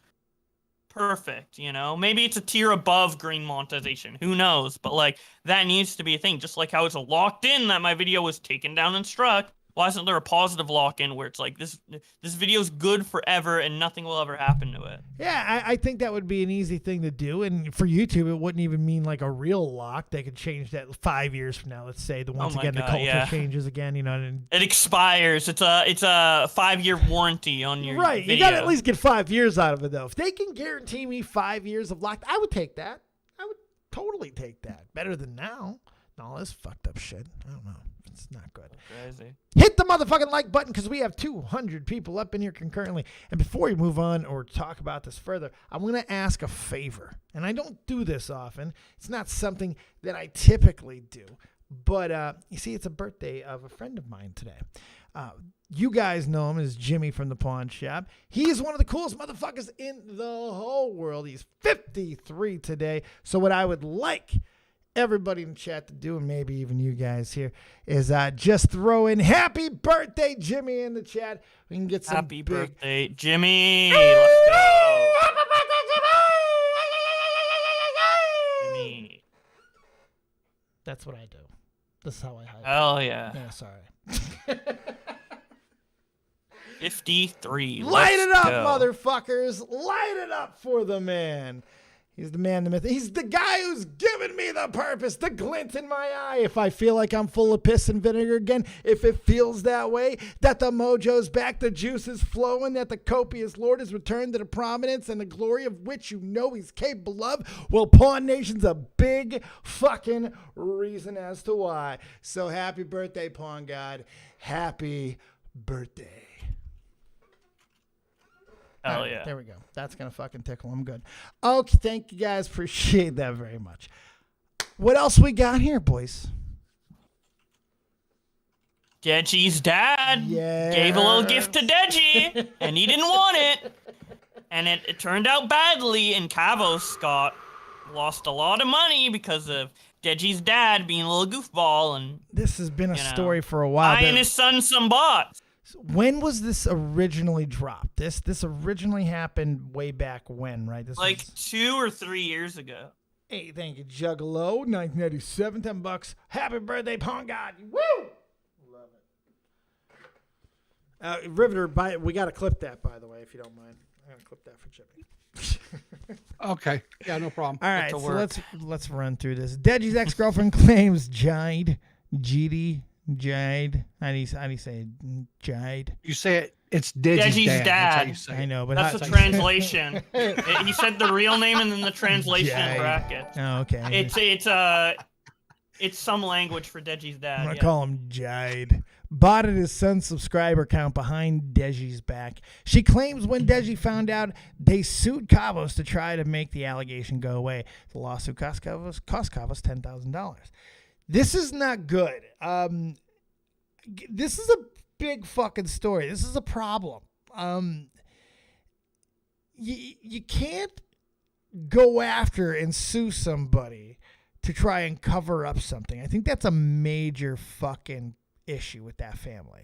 Perfect, you know? Maybe it's a tier above green monetization. Who knows? But, like, that needs to be a thing. Just like how it's locked in that my video was taken down and struck. Why isn't there a positive lock-in where it's like, this video's good forever and nothing will ever happen to it? Yeah, I think that would be an easy thing to do. And for YouTube, it wouldn't even mean like a real lock. They could change that 5 years from now, let's say. The culture changes again, you know. And it expires. It's a 5-year warranty on your right. video. You got to at least get 5 years out of it, though. If they can guarantee me 5 years of locked, I would take that. I would totally take that. Better than now. All this fucked up shit. I don't know. It's not good. Crazy. Hit the motherfucking like button because we have 200 people up in here concurrently. And before we move on or talk about this further, I'm going to ask a favor. And I don't do this often. It's not something that I typically do. But you see, it's a birthday of a friend of mine today. You guys know him as Jimmy from the pawn shop. He's one of the coolest motherfuckers in the whole world. He's 53 today. So what I would like everybody in the chat to do, and maybe even you guys here, is just throw in happy birthday, Jimmy, in the chat. We can get some happy birthday, Jimmy. Let's go. Happy birthday, Jimmy. That's what I do. This is how I hide. Hell yeah. Yeah, sorry. 53. Light it up, go. motherfuckers. Light it up for the man. He's the man, the myth. He's the guy who's given me the purpose, the glint in my eye. If I feel like I'm full of piss and vinegar again, if it feels that way, that the mojo's back, the juice is flowing, that the copious Lord has returned to the prominence and the glory of which you know he's capable of, well, Pawn Nation's a big fucking reason as to why. So happy birthday, Pawn God. Happy birthday. Hell right, yeah. There we go. That's going to fucking tickle. I'm good. Okay, thank you guys. Appreciate that very much. What else we got here, boys? Deji's dad gave a little gift to Deji, and he didn't want it. And it turned out badly, and Kavos lost a lot of money because of Deji's dad being a little goofball. And this has been a story for a while. Buying his son some bots. When was this originally dropped? This originally happened way back when, right? This like was 2 or 3 years ago. Hey, thank you, Juggalo. 1987, $10. Happy birthday, Pawn God. Woo! Love it. Riveter, we got to clip that, by the way, if you don't mind. I'm going to clip that for Jimmy. Okay. Yeah, no problem. All right, so let's run through this. Deji's ex-girlfriend claims Jade. How do you say it? Jade? You say it. It's Deji's dad. That's how you say it. I know, but that's the translation. He said the real name and then the translation in brackets. Oh, okay. It's some language for Deji's dad. I'm gonna call him Jade. Botted his son's subscriber count behind Deji's back. She claims when Deji found out, they sued Kavos to try to make the allegation go away. The lawsuit cost Kavos $10,000. This is not good. This is a big fucking story. This is a problem. You can't go after and sue somebody to try and cover up something. I think that's a major fucking issue with that family.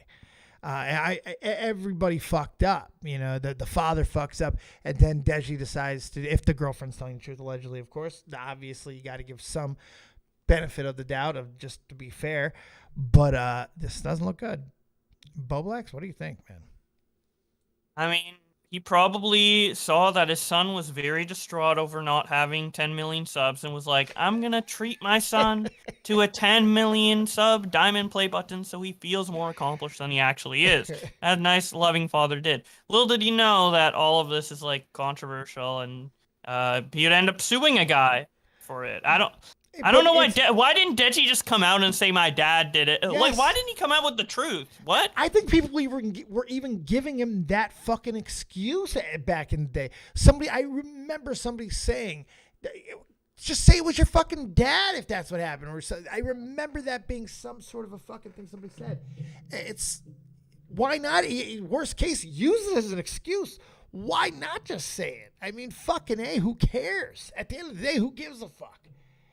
Everybody fucked up, you know. The father fucks up, and then Deji decides to, if the girlfriend's telling the truth, allegedly, of course. Obviously, you got to give some benefit of the doubt, of just to be fair. But this doesn't look good. Boblax, what do you think, man? I mean, he probably saw that his son was very distraught over not having 10 million subs and was like, I'm going to treat my son to a 10 million sub diamond play button so he feels more accomplished than he actually is. As a nice, loving father did. Little did he know that all of this is, like, controversial, and he would end up suing a guy for it. I don't know why didn't Deji just come out and say my dad did it? Yes. Like, why didn't he come out with the truth? What? I think people were even giving him that fucking excuse back in the day. I remember somebody saying, just say it was your fucking dad if that's what happened. Or so, I remember that being some sort of a fucking thing somebody said. Why not? Worst case, use it as an excuse. Why not just say it? I mean, fucking A, who cares? At the end of the day, who gives a fuck?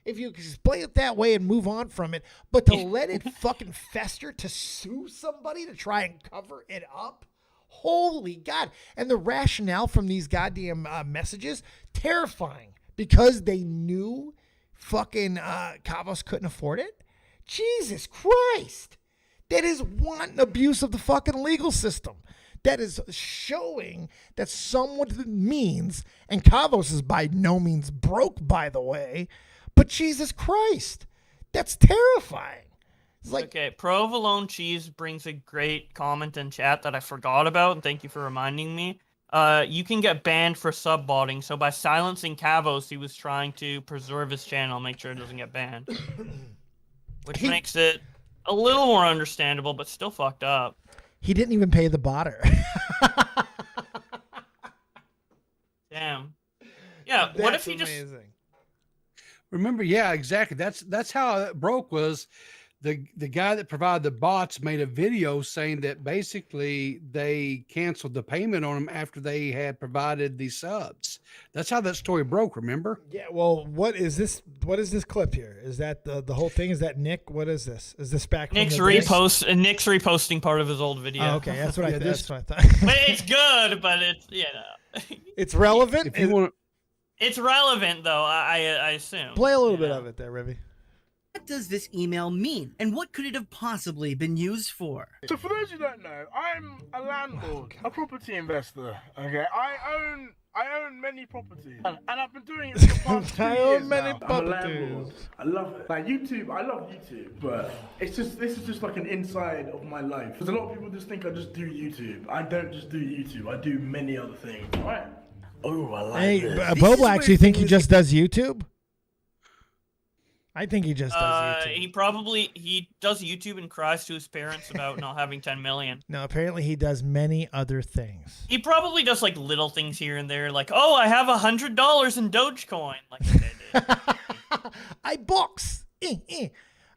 If you explain it that way and move on from it, but to let it fucking fester, to sue somebody to try and cover it up, holy God. And the rationale from these goddamn messages, terrifying, because they knew fucking Kavos couldn't afford it. Jesus Christ. That is one abuse of the fucking legal system. That is showing that someone means, and Kavos is by no means broke, by the way, but Jesus Christ, that's terrifying. It's like, okay, Provolone Cheese brings a great comment in chat that I forgot about, and thank you for reminding me. You can get banned for sub-botting, so by silencing Kavos, he was trying to preserve his channel, make sure it doesn't get banned. Which makes it a little more understandable, but still fucked up. He didn't even pay the botter. Damn. Yeah, what if he just... Remember, yeah, exactly. That's how it broke. Was the guy that provided the bots made a video saying that basically they canceled the payment on him after they had provided the subs. That's how that story broke. Remember? Yeah. Well, what is this clip here? Is that the whole thing? Is that Nick? What is this? Is this back? Nick's reposting part of his old video. Oh, okay, that's what I thought. But it's good, but it's it's relevant. If you want. It's relevant, though, I assume. Play a little bit of it there, Rivy. What does this email mean, and what could it have possibly been used for? So for those who don't know, I'm a landlord, a property investor, okay? I own many properties, and I've been doing it for the past 2 years I own many now. properties. I love it. Like YouTube, I love YouTube, but this is just like an inside of my life. Because a lot of people just think I just do YouTube. I don't just do YouTube, I do many other things, right? Oh, I like this. Boblax, you think he just does YouTube? I think he just does YouTube. He does YouTube and cries to his parents about not having 10 million. No, apparently he does many other things. He probably does like little things here and there, like, oh, I have $100 in Dogecoin. Like I did. I box. All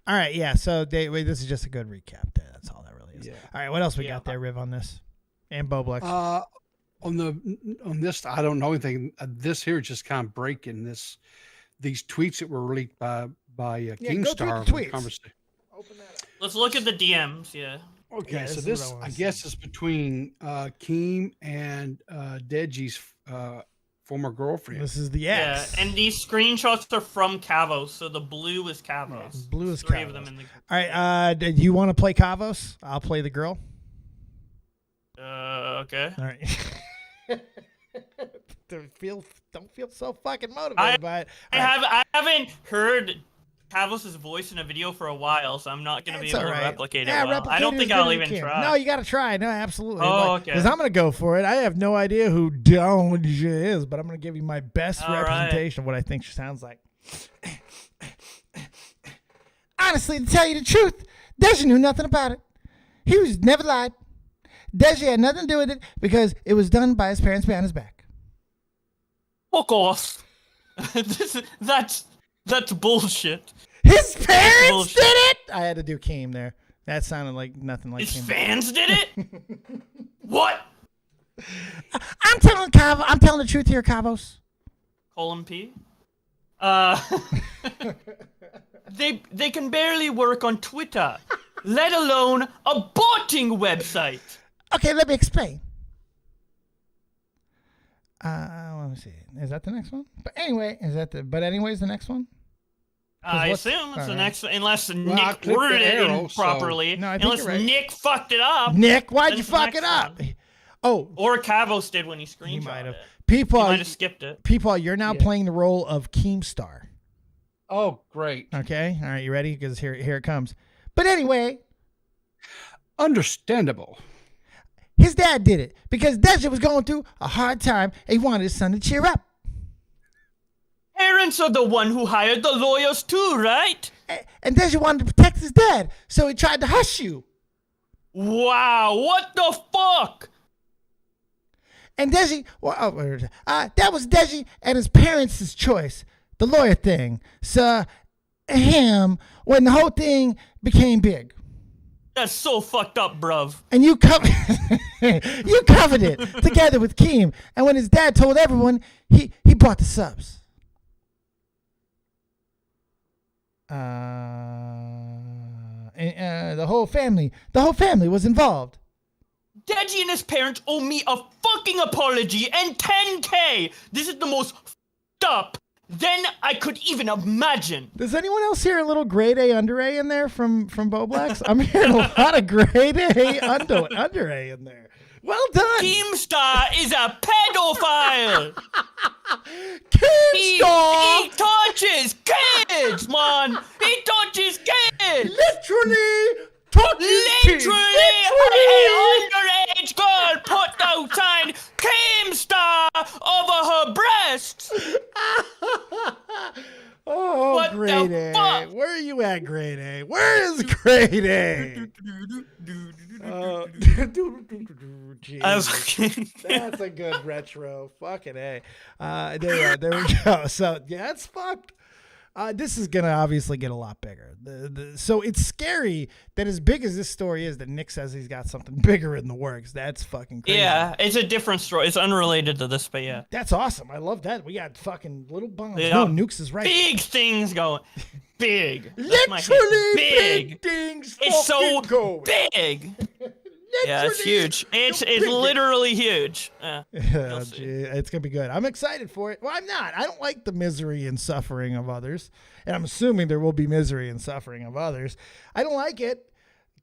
right, yeah. So wait, this is just a good recap. There, that's all that really is. Yeah. All right, what else we got there, Riv, on this? And Boblax. On this, I don't know anything. This here is just kind of breaking these tweets that were leaked by Kingstar. Open that up. Let's look at the DMs. Yeah. Okay, Yeah, so this is this what I I wanna guess is between Keem and Deji's former girlfriend. This is the ex. Yeah, and these screenshots are from Kavos, so the blue is Kavos. Blue is Three Kavos. of them in the. All right, do you want to play Kavos? I'll play the girl. Okay. All right. Don't feel so fucking motivated by it. I haven't heard Kavos' voice in a video for a while, so I'm not gonna be able to replicate it well. I don't think I'll even try. No, you gotta try. No, absolutely. Oh, okay. Because I'm gonna go for it. I have no idea who Doja is, but I'm gonna give you my best representation of what I think she sounds like. Honestly, to tell you the truth, Doja knew nothing about it. He was never lied. Deji had nothing to do with it because it was done by his parents behind his back. Fuck off. That's bullshit. His parents did it? I had to do Keem there. That sounded like nothing like His Keem. fans did it? What? I'm telling the truth here, Kavos. Colin P. They can barely work on Twitter, let alone a botting website. Okay, let me explain. Let me see. Is that the next one? But anyway, But anyways, the next one? I assume it's the next one, unless I Nick clicked the worded it arrow, improperly. No, I think unless you're right. Nick fucked it up. Nick, why'd then you it's the fuck it next up? one. Oh, Or Kavos did when he screenshot he might have. it. He might Peepaw, have skipped it. Peepaw, you're now playing the role of Keemstar. Oh, great. Okay, all right, you ready? Because here it comes. But anyway, Understandable. his dad did it because Deja was going through a hard time and he wanted his son to cheer up. Parents are the one who hired the lawyers too, right? And Deja wanted to protect his dad, so he tried to hush you. Wow, what the fuck? And Deji, that was Deji and his parents' choice, the lawyer thing. So, when the whole thing became big. That's so fucked up, bruv. And you covered it together with Keem. And when his dad told everyone, he brought the subs. The whole family was involved. Deji and his parents owe me a fucking apology and 10K. This is the most fucked up than I could even imagine. Does anyone else hear a little grade A under A in there from Boblax? I'm hearing a lot of grade A under A in there. Well done. Keemstar is a pedophile. Keemstar! He touches kids, man. He touches kids. Literally touches Literally, an underage girl put outside Keemstar over her breasts. Oh, What grade the A. fuck? Where are you at, grade A? Where is grade A? That's a good retro. Fucking A. There we go. So, yeah, it's fucked. This is going to obviously get a lot bigger. So it's scary that as big as this story is, that Nick says he's got something bigger in the works. That's fucking crazy. Yeah, it's a different story. It's unrelated to this, but yeah. That's awesome. I love that. We got fucking little bombs. Yeah. No, Nukes is right. Big things going. Big. That's my hit. Literally big. things. It's so going. big. Yeah, it's huge. It's literally huge. Yeah. Yeah, gee, it's gonna be good. I'm excited for it. Well, I'm not. I don't like the misery and suffering of others, and I'm assuming there will be misery and suffering of others. I don't like it.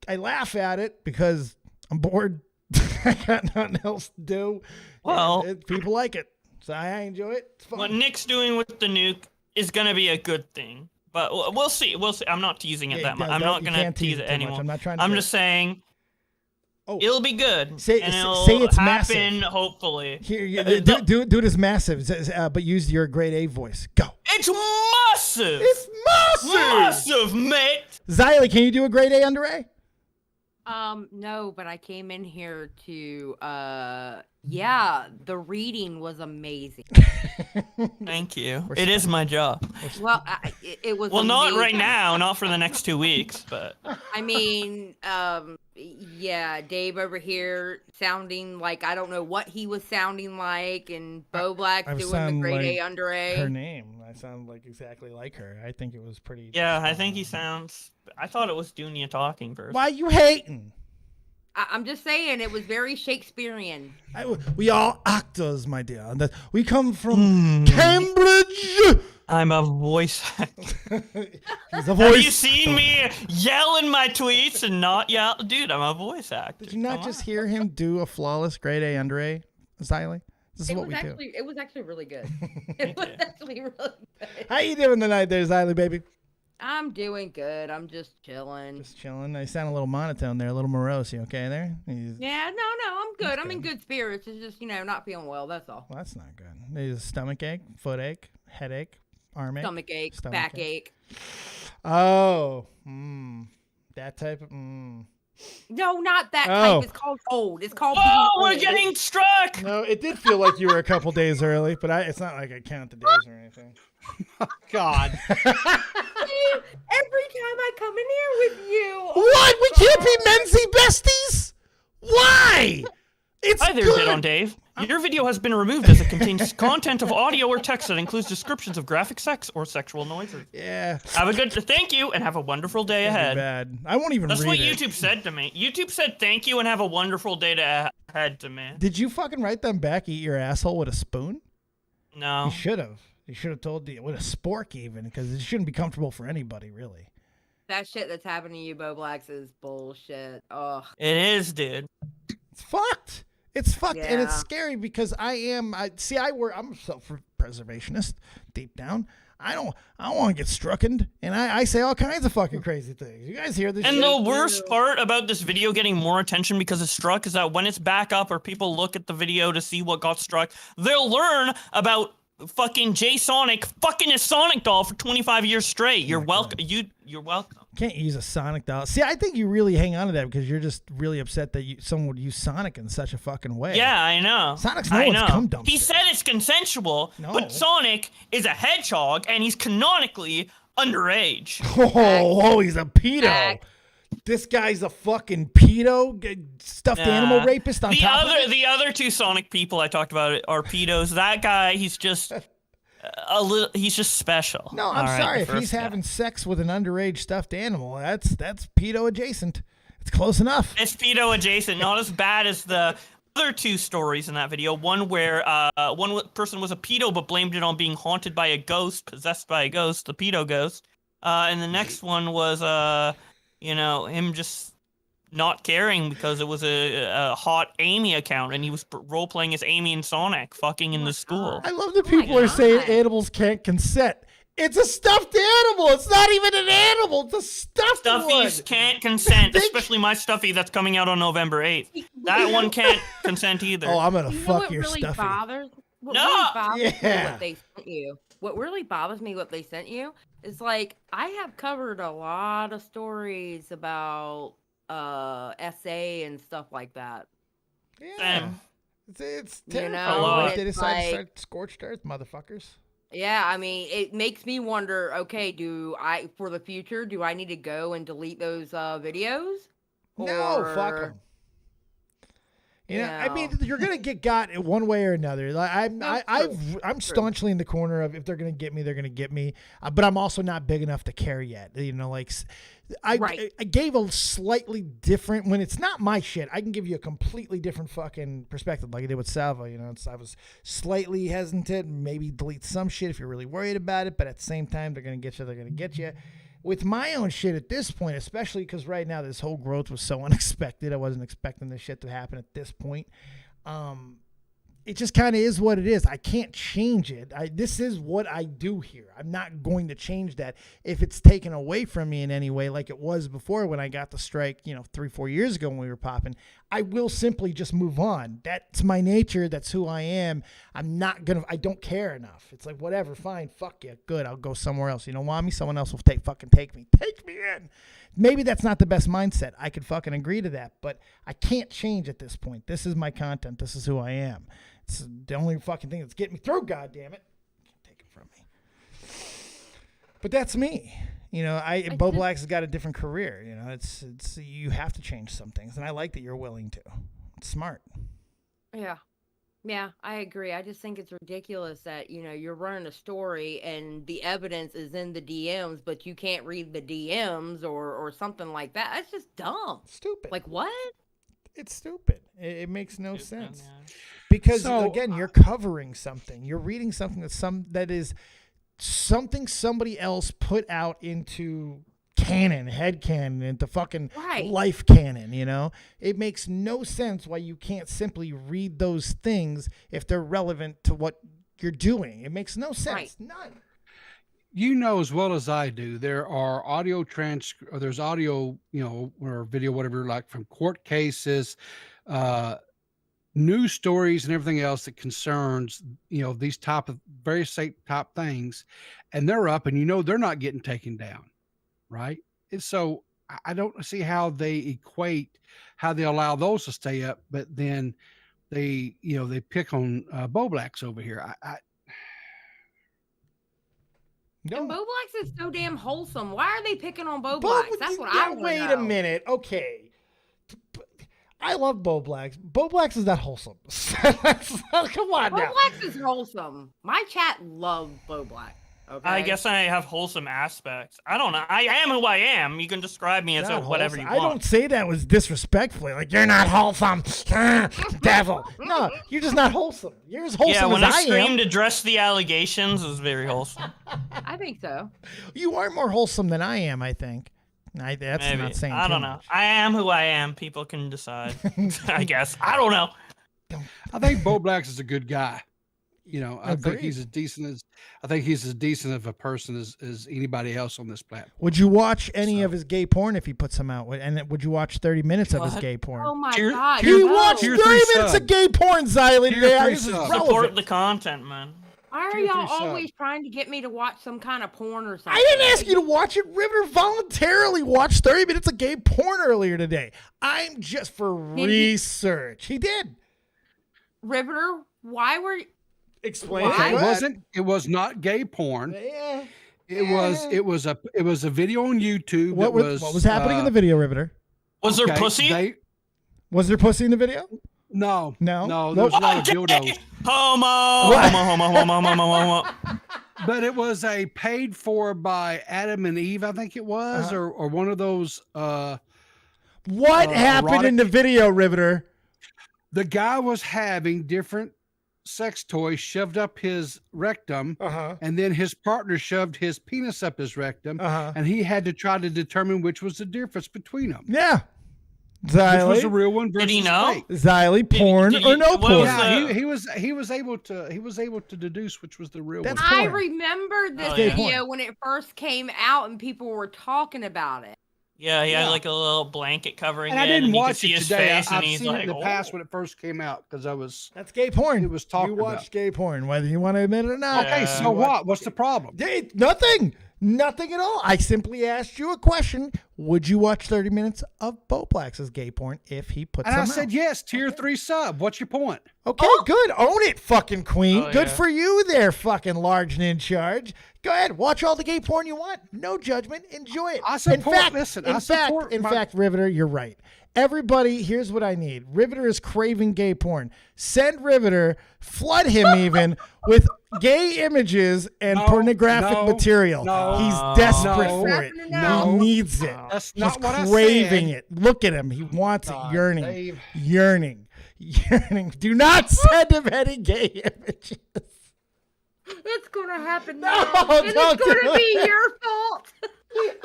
I laugh at it because I'm bored. I got nothing else to do. Well, people like it, so I enjoy it. It's fun. What Nick's doing with the nuke is gonna be a good thing, but we'll see. We'll see. I'm not teasing it that much. I'm not gonna tease it anymore. I'm not trying to. I'm just saying. Oh. It'll be good. Say it's happen, massive. Hopefully. Here, do it as massive, but use your grade A voice. Go. It's massive. It's massive. Massive, mate. Xylee, can you do a grade A under A? No, but I came in here to, the reading was amazing. Thank you. It is my job. Well, it was Well, amazing. not right now, not for the next 2 weeks, but. I mean, Dave over here sounding like I don't know what he was sounding like, and Bo Black doing the grade A under A. Her name. I sound like exactly like her. I think it was pretty. Yeah, I think he sounds. I thought it was Dunya talking first. Why you hating? I'm just saying it was very Shakespearean. We are actors, my dear. And we come from Cambridge. I'm a voice actor. He's a voice. Have you seen me yell in my tweets and not yell? Dude, I'm a voice actor. Did you not just hear him do a flawless grade A under A, Xylee? This is what we do. It was actually really good. It was actually really good. How you doing tonight there, Xylee, baby? I'm doing good. I'm just chilling. Just chilling. You sound a little monotone there, a little morose. You okay there? Yeah, no, I'm good. I'm in good spirits. It's just, not feeling well. That's all. Well, that's not good. There's a stomach ache, foot ache, headache, arm ache. Stomach ache, back ache. Oh, that type of. No, not that type. It's called cold. It's called. Oh, we're getting struck. No, it did feel like you were a couple days early, but it's not like I count the days or anything. Oh, God. Every time I come in here with you. What? We can't be Menzie besties? Why? It's Hi there, good. Did on Dave. Your video has been removed as it contains content of audio or text that includes descriptions of graphic sex or sexual noises. Yeah. Have a good thank you and have a wonderful day ahead. Bad. I won't even That's read what it. YouTube said to me. YouTube said thank you and have a wonderful day ahead to me. Did you fucking write them back, eat your asshole with a spoon? No. You should have. You should have told you with a spork even, because it shouldn't be comfortable for anybody, really. That shit that's happening to you, Bo Blacks, is bullshit. Ugh. It is, dude. It's fucked. It's fucked, and it's Yeah. scary because I'm a self-preservationist deep down. I don't want to get struckened, and I say all kinds of fucking crazy things. You guys hear this? And shit? the worst part about this video getting more attention because it's struck is that when it's back up or people look at the video to see what got struck, they'll learn about fucking Jay Sonic fucking his Sonic doll for 25 years straight. You're welcome. You're welcome. Can't use a Sonic doll. See, I think you really hang on to that because you're just really upset that someone would use Sonic in such a fucking way. Yeah, I know. Sonic's no one's cum dumpster. He said it's consensual, No. but Sonic is a hedgehog and he's canonically underage. Oh, he's a pedo. This guy's a fucking pedo, stuffed animal rapist on top of it. The other two Sonic people I talked about are pedos. That guy, he's just he's just special. No, I'm sorry. If he's having sex with an underage stuffed animal, that's pedo adjacent. It's close enough. It's pedo adjacent, not as bad as the other two stories in that video. One where one person was a pedo but blamed it on being haunted by a ghost, possessed by a ghost, the pedo ghost. And the next one was him just not caring because it was a hot Amy account and he was role playing as Amy and Sonic fucking in the school. I love that people are saying animals can't consent. It's a stuffed animal. It's not even an animal. It's a stuffed one. Stuffies can't consent, especially my Stuffy that's coming out on November 8th. That one can't consent either. Oh, I'm gonna fuck what your really Stuffy. What No! really bothers me Yeah. what they sent you. What really bothers me what they sent you is like I have covered a lot of stories about SA and stuff like that. Yeah. It's You terrifying. know, Like, they it's decide to like- start scorched earth, motherfuckers. Yeah, I mean, it makes me wonder, okay, for the future, do I need to go and delete those videos? No, fuck Or- them. You know, I mean, you're gonna get got in one way or another. Like I'm staunchly in the corner of if they're gonna get me, they're gonna get me. But I'm also not big enough to care yet. You know, like I gave a slightly different when it's not my shit. I can give you a completely different fucking perspective, like I did with Salva. You know, I was slightly hesitant, maybe delete some shit if you're really worried about it. But at the same time, they're gonna get you. They're gonna get you. With my own shit at this point, especially because right now this whole growth was so unexpected. I wasn't expecting this shit to happen at this point. It just kind of is what it is. I can't change it. This is what I do here. I'm not going to change that if it's taken away from me in any way like it was before when I got the strike, 3-4 years ago when we were popping. I will simply just move on. That's my nature. That's who I am. I don't care enough. It's like, whatever, fine, fuck you, good, I'll go somewhere else. You don't want me? Someone else will take me. Take me in. Maybe that's not the best mindset. I could fucking agree to that, but I can't change at this point. This is my content. This is who I am. It's the only fucking thing that's getting me through, goddammit. Can't take it from me. But that's me. Bo Black's has got a different career. It's you have to change some things, and I like that you're willing to. It's smart. Yeah, I agree. I just think it's ridiculous that, you're running a story and the evidence is in the DMs, but you can't read the DMs or something like that. That's just dumb. Stupid. Like, what? It's stupid. It makes no sense. Because, again, you're covering something. You're reading something that is something somebody else put out into canon, head canon, into fucking life canon, It makes no sense why you can't simply read those things if they're relevant to what you're doing. It makes no sense. None. You know as well as I do, there are there's audio, or video, whatever, like from court cases, news stories and everything else that concerns, these type of very safe type things, and they're up and they're not getting taken down. Right. And so I don't see how they allow those to stay up, but then they pick on Bo Blacks over here. No. And Bo Blacks is so damn wholesome. Why are they picking on Bo Blacks? That's what I want to know. Wait a minute. Okay. I love Bo Blacks. Bo Blacks is not wholesome. Come on Bo now. Blacks is wholesome. My chat loves Bo Black. Okay. I guess I have wholesome aspects. I don't know. I am who I am. You can describe me as Not whatever wholesome. you I want. don't say that was disrespectfully. Like, you're not wholesome. Devil. No, you're just not wholesome. You're as wholesome Yeah, when as I I am. screamed address the allegations, it was very wholesome. I think so. You are more wholesome than I am, I think. That's Maybe. not saying I don't too know. much. I am who I am. People can decide. I guess. I don't know. I think Bo Blacks is a good guy. You know, I think Agreed. he's as decent of a person as anybody else on this platform. Would you watch any of his gay porn if he puts them out? And would you watch 30 minutes of his What? gay porn? Oh my Tier- God. tier- He no. watched Tier 30 three minutes sub. of gay porn, Xylee, Tier today. three This is sub. relevant. Support the content, man. Why are Tier y'all 3 sub. always trying to get me to watch some kind of porn or something? I didn't ask you to watch it. River voluntarily watched 30 minutes of gay porn earlier today. I'm just for Did he? research. He did. Riveter, why were Explain Why? It was not gay porn. Yeah. It was a video on YouTube. What was happening in the video, Riveter? Was there pussy? Was there pussy in the video? No. No? There was a lot of Okay. dildos. Homo. But it was a paid for by Adam and Eve, I think it was, or one of those. What happened in the video, Riveter? The guy was having different sex toys shoved up his rectum, and then his partner shoved his penis up his rectum, and he had to try to determine which was the difference between them. Yeah. Which was the Xylee. real one versus Did he know? fake. Xylee, porn did or he- no what porn? was Yeah, he was able to deduce which was the real That's one. porn. I remember this Oh, yeah. video when it first came out and people were talking about it. Yeah, he had Yeah. like a little blanket covering And it, I didn't and you could watch see it his today. face, and I've he's seen like, it in the past "Oh." when it first came out because I was. That's gay porn. It was talked You about. watched gay porn, whether you want to admit it or not. Okay, so what? What's the problem? Nothing. Nothing at all. I simply asked you a question. Would you watch 30 minutes of Bo Black's gay porn if he puts And I them said out? yes. Tier 3 sub. What's your point? Okay, good. Own it, fucking queen. Oh, Good yeah. for you there, fucking large and in charge. Go ahead. Watch all the gay porn you want. No judgment. Enjoy it. I support- in fact, listen, in I fact, support in my- fact, Riveter, you're right. Everybody, here's what I need. Riveter is craving gay porn. Send Riveter, flood him even with gay images and No, pornographic no, material. no, He's desperate no, for it. no. He needs it. That's He's not what I craving said. it. Look at him. He wants God, it. Yearning. Dave. Yearning. Yearning. Do not send him any gay images. It's gonna happen No, now. And don't it's gonna do be it. your fault.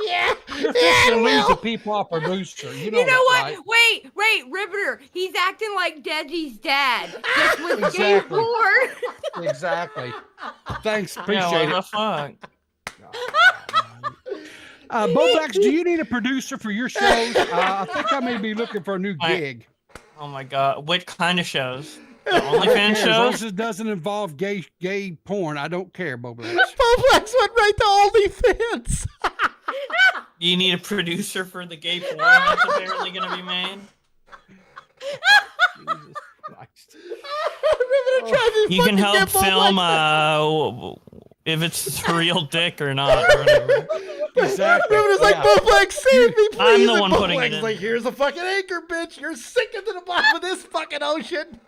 Yeah. You're Yeah, fixing to lose the Will. PeePaw Producer. You know, You know that, what? right? Wait, Riveter. He's acting like Deji's dad. Just with gay Exactly. porn. Exactly. Thanks. Yeah, Appreciate what it. the fuck? Bo Blacks, do you need a producer for your shows? I think I may be looking for a new gig. Oh my god, what kind of shows? The I OnlyFans don't care, as long as shows? it doesn't involve gay porn, I don't care, Bo Blacks. Bo Blacks went right to OnlyFans. You need a producer for the gay porn that's apparently gonna be made. Jesus Christ. Riveter tried to You can fucking help get Bo film Blacks. if it's a real dick or not. Or whatever. Exactly. Riveter's like, Yeah. Bo Blacks, save me, please. I'm the And one Bo putting it Blacks in. like, here's a fucking anchor, bitch. You're sinking to the bottom of this fucking ocean.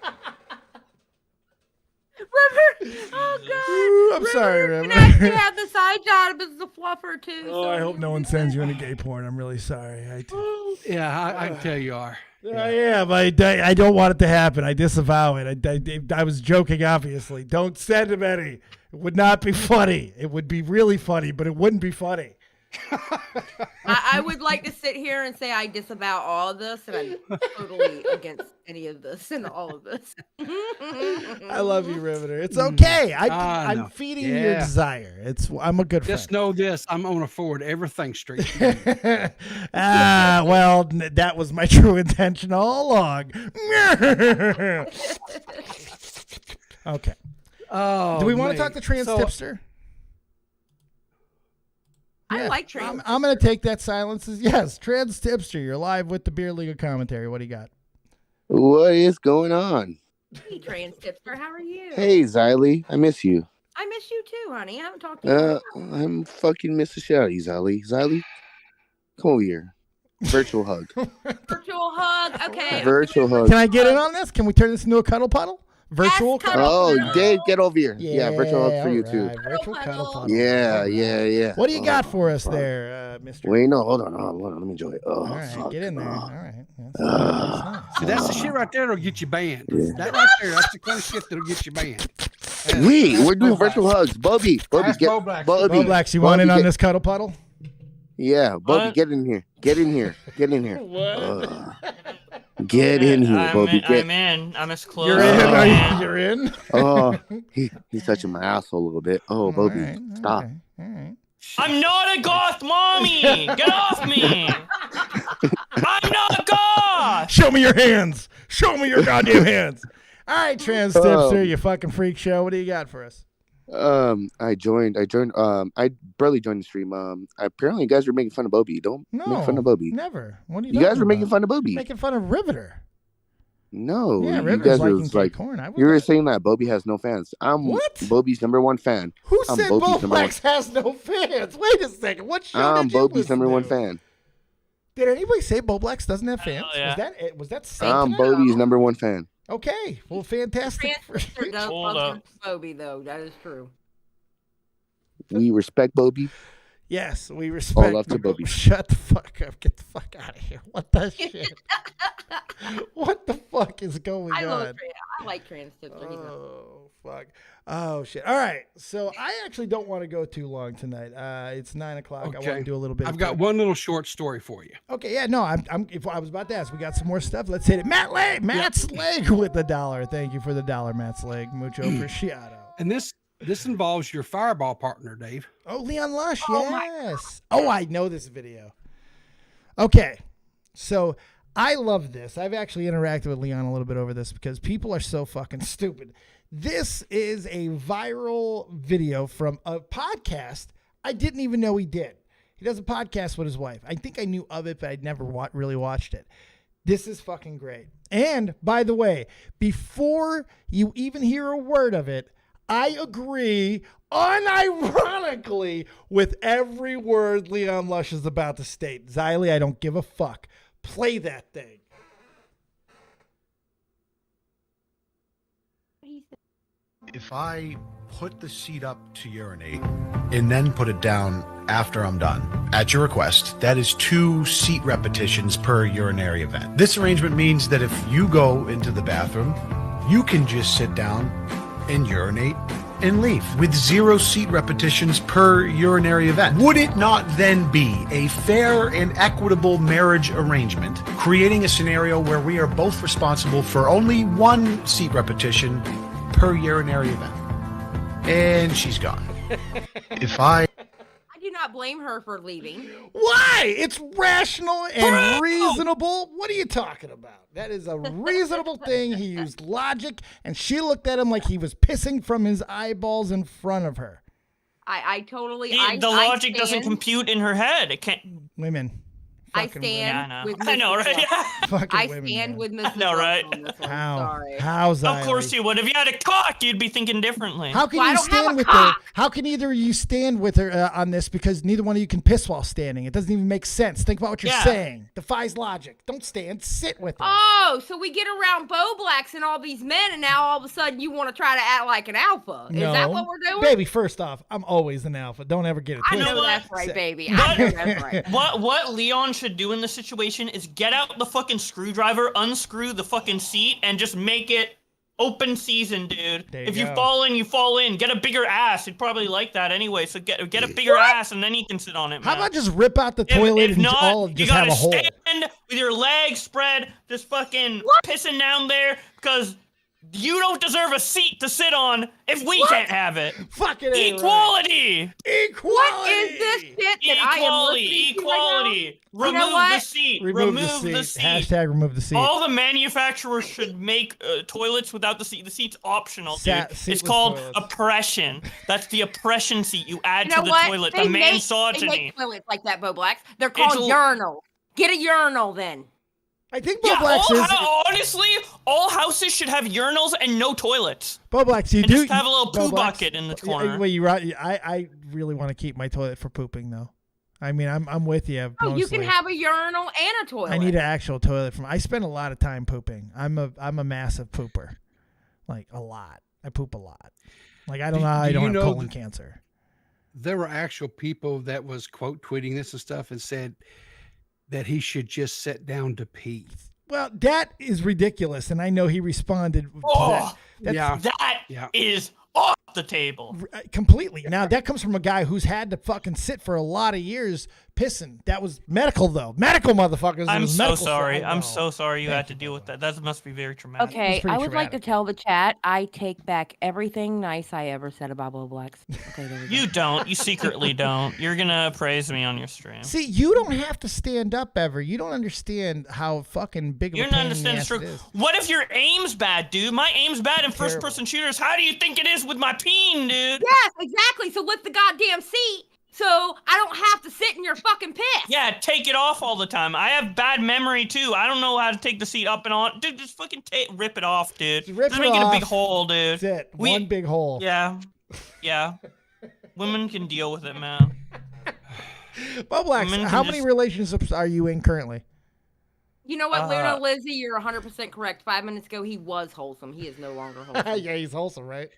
River. Oh God. I'm sorry, You River. can actually have the side job as the fluffer too. Oh, I hope no one sends you any gay porn. I'm really sorry. Yeah, I can tell you are. I am. I don't want it to happen. I disavow it. I was joking, obviously. Don't send him any. It would not be funny. It would be really funny, but it wouldn't be funny. I would like to sit here and say I disavow all of this, and I'm totally against any of this and all of this. I love you, Riveter. It's okay. I'm no. feeding your Yeah. desire. I'm a good friend. Just know this: I'm going to forward everything straight. To you. Well, that was my true intention all along. Okay. Oh, Do we want to man. talk to Trans So- Tipster? I like trans. I'm going to take that silence as yes. Trans Tipster, you're live with the Beer League of Commentary. What do you got? What is going on? Hey, trans tipster, how are you? Hey, Xylee, I miss you. I miss you too, honey. I haven't talked to you. in a while. I'm fucking miss the shit out of you, Xylee. Xylee, come over here. Virtual hug. Virtual hug. Okay. Virtual hug. Can I get in on this? Can we turn this into a cuddle puddle? Virtual cuddle. Oh, Dave, get over here. Yeah, virtual hug for you too. Virtual cuddle puddle. Yeah. What do you got for us there, Mister? Wait, no, hold on. Let me enjoy it. Oh, all right, fuck. get in there. All right. See, that's the shit right there that'll get you banned. Yeah. That right there, that's the kind of shit that'll get you banned. We're doing virtual hugs. Bobby, Ask get Boblax. Boblax, you want in on this cuddle puddle? Yeah, Bobby, get in here. Get in here. Get in here. Get in here, Bobby. I'm in. I'm as close. You're in. You're in. Oh, he's touching my asshole a little bit. Oh, Bobby, right, stop. All right. I'm not a goth mommy. Get off me. I'm not a goth. Show me your hands. Show me your goddamn hands. All right, Trans Tipster, you fucking freak show. What do you got for us? I joined. I barely joined the stream. Apparently you guys were making fun of Bobby. Don't make fun of Bobby. Never. What are you guys were making fun of Bobby. Making fun of Riveter. No, Yeah, you Riveter's guys were liking like, corn. you were saying that Bobby has no fans. I'm Bobby's #1 fan. Who I'm said Bobby's Boblax has no fans? Wait a second. What show I'm did you Bobby's listen #1 to? fan. Did anybody say Boblax doesn't have fans? Yeah. Was that Saint? I'm Bobby's #1 fan. Okay, well, fantastic. Transistor does love Bobby, though. That is true. We respect Bobby. Yes, we respect. love to Bobby. Shut the fuck up. Get the fuck out of here. What the shit? What the fuck is going on? I like Transistor. Oh, fuck. Oh, shit. All right. So I actually don't want to go too long tonight. It's 9 o'clock. I want to do a little bit. I've got one little short story for you. Okay. Yeah. No. If I was about to ask, we got some more stuff. Let's hit it. Matt's leg with the $1. Thank you for the $1, Matt's leg. Mucho apreciado. And this involves your Fireball partner, Dave. Oh, Leon Lush. Yes. Oh, I know this video. Okay. So I love this. I've actually interacted with Leon a little bit over this because people are so fucking stupid. This is a viral video from a podcast I didn't even know he did. He does a podcast with his wife. I think I knew of it, but I'd never really watched it. This is fucking great. And by the way, before you even hear a word of it, I agree unironically with every word Leon Lush is about to state. Xylee, I don't give a fuck. Play that thing. If I put the seat up to urinate and then put it down after I'm done, at your request, that is 2 seat repetitions per urinary event. This arrangement means that if you go into the bathroom, you can just sit down and urinate and leave with 0 seat repetitions per urinary event. Would it not then be a fair and equitable marriage arrangement, creating a scenario where we are both responsible for only 1 seat repetition per urinary event? And she's gone. I do not blame her for leaving. Why? It's rational and reasonable. What are you talking about? That is a reasonable thing. He used logic, and she looked at him like he was pissing from his eyeballs in front of her. I totally. The logic doesn't compute in her head. It can't. Women. I stand with Mrs. I know, right? I stand with Mrs. I know, right? On this one. How? Sorry. How's that? Of course you would. If you had a cock, you'd be thinking differently. How can you stand with her? How can either of you stand with her on this? Because neither one of you can piss while standing. It doesn't even make sense. Think about what you're saying. Defies logic. Don't stand. Sit with her. Oh, so we get around Boblax and all these men, and now all of a sudden you want to try to act like an alpha. Is that what we're doing? Baby, first off, I'm always an alpha. Don't ever get it twisted. I know that's right, baby. I know that's right. What Leon should do in this situation is get out the fucking screwdriver, unscrew the fucking seat, and just make it open season, dude. If you fall in, you fall in. Get a bigger ass. He'd probably like that anyway. So get a bigger ass, and then he can sit on it. Man. How about just rip out the toilet if and not, all just have a hole? You gotta stand with your legs spread, just fucking pissing down there because you don't deserve a seat to sit on if we can't have it. Fucking equality. Equality. What is this shit that I am listening to right now? Remove the seat. Remove the seat. Hashtag remove the seat. All the manufacturers should make toilets without the seat. The seat's optional, dude. It's called oppression. That's the oppression seat you add to the toilet. The misogyny. They make toilets like that, Boblax. They're called urinals. Get a urinal then. I think Boblax is... honestly, all houses should have urinals and no toilets. Boblax, you and do... just have a little poo bucket in the corner. Wait, I really want to keep my toilet for pooping, though. I mean, I'm with you. Oh, you can mostly. have a urinal and a toilet. I need an actual toilet. I spend a lot of time pooping. I'm a massive pooper, like a lot. I poop a lot. Like I don't know how I don't have colon cancer. There were actual people that was quote tweeting this and stuff and said that he should just sit down to pee. Well, that is ridiculous, and I know he responded. Oh, to that. That is off the table. Completely. Now that comes from a guy who's had to fucking sit for a lot of years pissing. That was medical though. Medical motherfuckers. I'm so medical sorry. stuff. I'm so sorry you had to deal with that. That must be very traumatic. Okay, I would like to tell the chat I take back everything nice I ever said about Boblax. Okay, there we go. You don't. You secretly don't. You're gonna praise me on your stream. See, you don't have to stand up ever. You don't understand how fucking big of You're a not pain in the understanding the ass it stroke. is. What if your aim's bad, dude? My aim's bad in first-person shooters. How do you think it is with my peen, dude? Yes, exactly. So lift the goddamn seat so I don't have to sit in your fucking piss. Yeah, take it off all the time. I have bad memory too. I don't know how to take the seat up and on. Dude, just fucking rip it off, dude. Rip just it make it a big off. hole, dude. That's it. One big hole. Yeah. Yeah. Women can deal with it, man. Boblax, Women how can many just- relationships are you in currently? You know what, Luna Lizzie, you're 100% correct. 5 minutes ago, he was wholesome. He is no longer wholesome. Yeah, he's wholesome, right?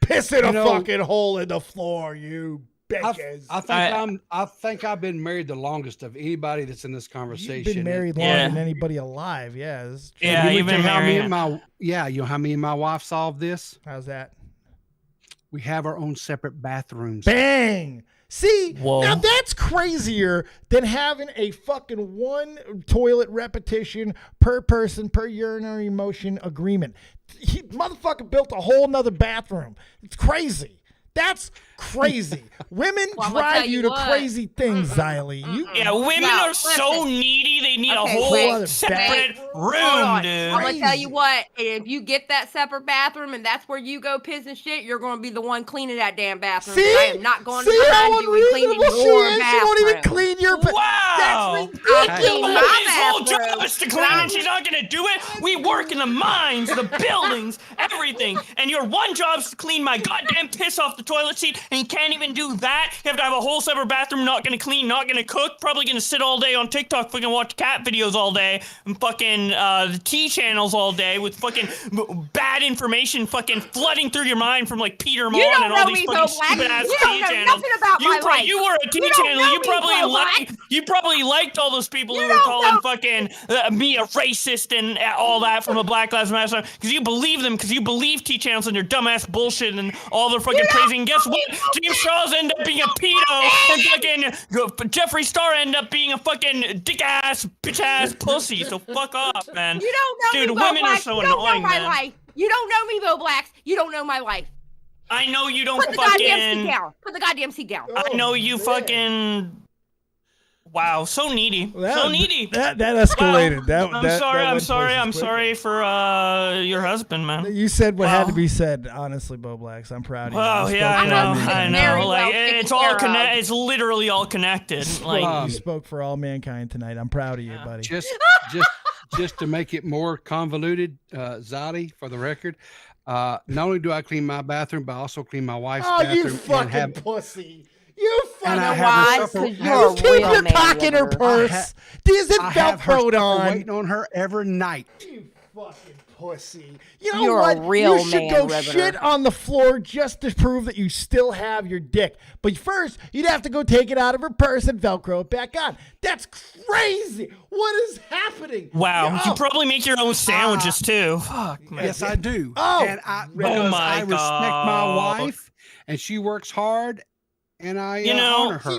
Piss in a fucking hole in the floor, you bitches. I think I've been married the longest of anybody that's in this conversation. You've been married longer than anybody alive. Yeah. This is true. Yeah, you've been married. you know how me and my wife solved this? How's that? We have our own separate bathrooms. Bang! See, Whoa. now that's crazier than having a fucking one toilet repetition per person per urinary motion agreement. He motherfucker built a whole nother bathroom. It's crazy. That's crazy. Women drive you to crazy things, Xylee. Yeah, women are so needy. They need a whole separate room, dude. I'm gonna tell you what. If you get that separate bathroom and that's where you go piss and shit, you're gonna be the one cleaning that damn bathroom. See? I am not going to See how behind you and cleaning unreasonable your she is? bathroom. She won't even clean your bathroom. Wow. That's I ridiculous. clean my His whole bathroom. job is to clean and she's not gonna do it. We work in the mines, the buildings, everything. And your one job is to clean my goddamn piss off the toilet seat, and you can't even do that. You have to have a whole separate bathroom, not gonna clean, not gonna cook, probably gonna sit all day on TikTok, fucking watch cat videos all day, and fucking the T channels all day with fucking bad information fucking flooding through your mind from like Peter Mon and all these fucking stupid ass You T don't know channels. nothing about my life. You were a T You don't channel. know You me, probably Black. you probably liked all those people who were calling fucking me a racist and all that from a Black Lives Matter because you believe them, because you believe T channels and their dumbass bullshit and all their fucking praising. And guess what? James Charles ended up being a pedo, and fucking Jeffree Star ended up being a fucking dick ass, bitch ass pussy. So fuck off, man. You don't know Dude, me, Bo women are Black. so You don't annoying, know my man. life. You don't know me, Bo Blacks. You don't know my life. I know you don't Put the goddamn seat fucking. down. Put the goddamn seat down. I know you fucking. Wow, so needy, so needy. That escalated. Wow. I'm I'm sorry for your husband, man. You said what had to be said. Honestly, Bo Blacks, I'm proud of you. Oh You yeah, spoke I for know. all Like mankind. it's all connected. It's literally all connected. Like You spoke for all mankind tonight. I'm proud of you, buddy. Just to make it more convoluted, Zadi, for the record, not only do I clean my bathroom, but I also clean my wife's Oh, bathroom. you fucking pussy. You And I fucking have her wise. suffer- You keep your cock in her purse. Is it I have her Velcroed supper on? waiting on her every night. You fucking pussy. You know You're a what? real You should man, go Riveter. shit on the floor just to prove that you still have your dick. But first, you'd have to go take it out of her purse and Velcro it back on. That's crazy. What is happening? wow, Oh. you probably make your own sandwiches too. Fuck, man. Yes, I do. Oh, and because my I respect my God. wife, and she works hard, and I You know, honor her.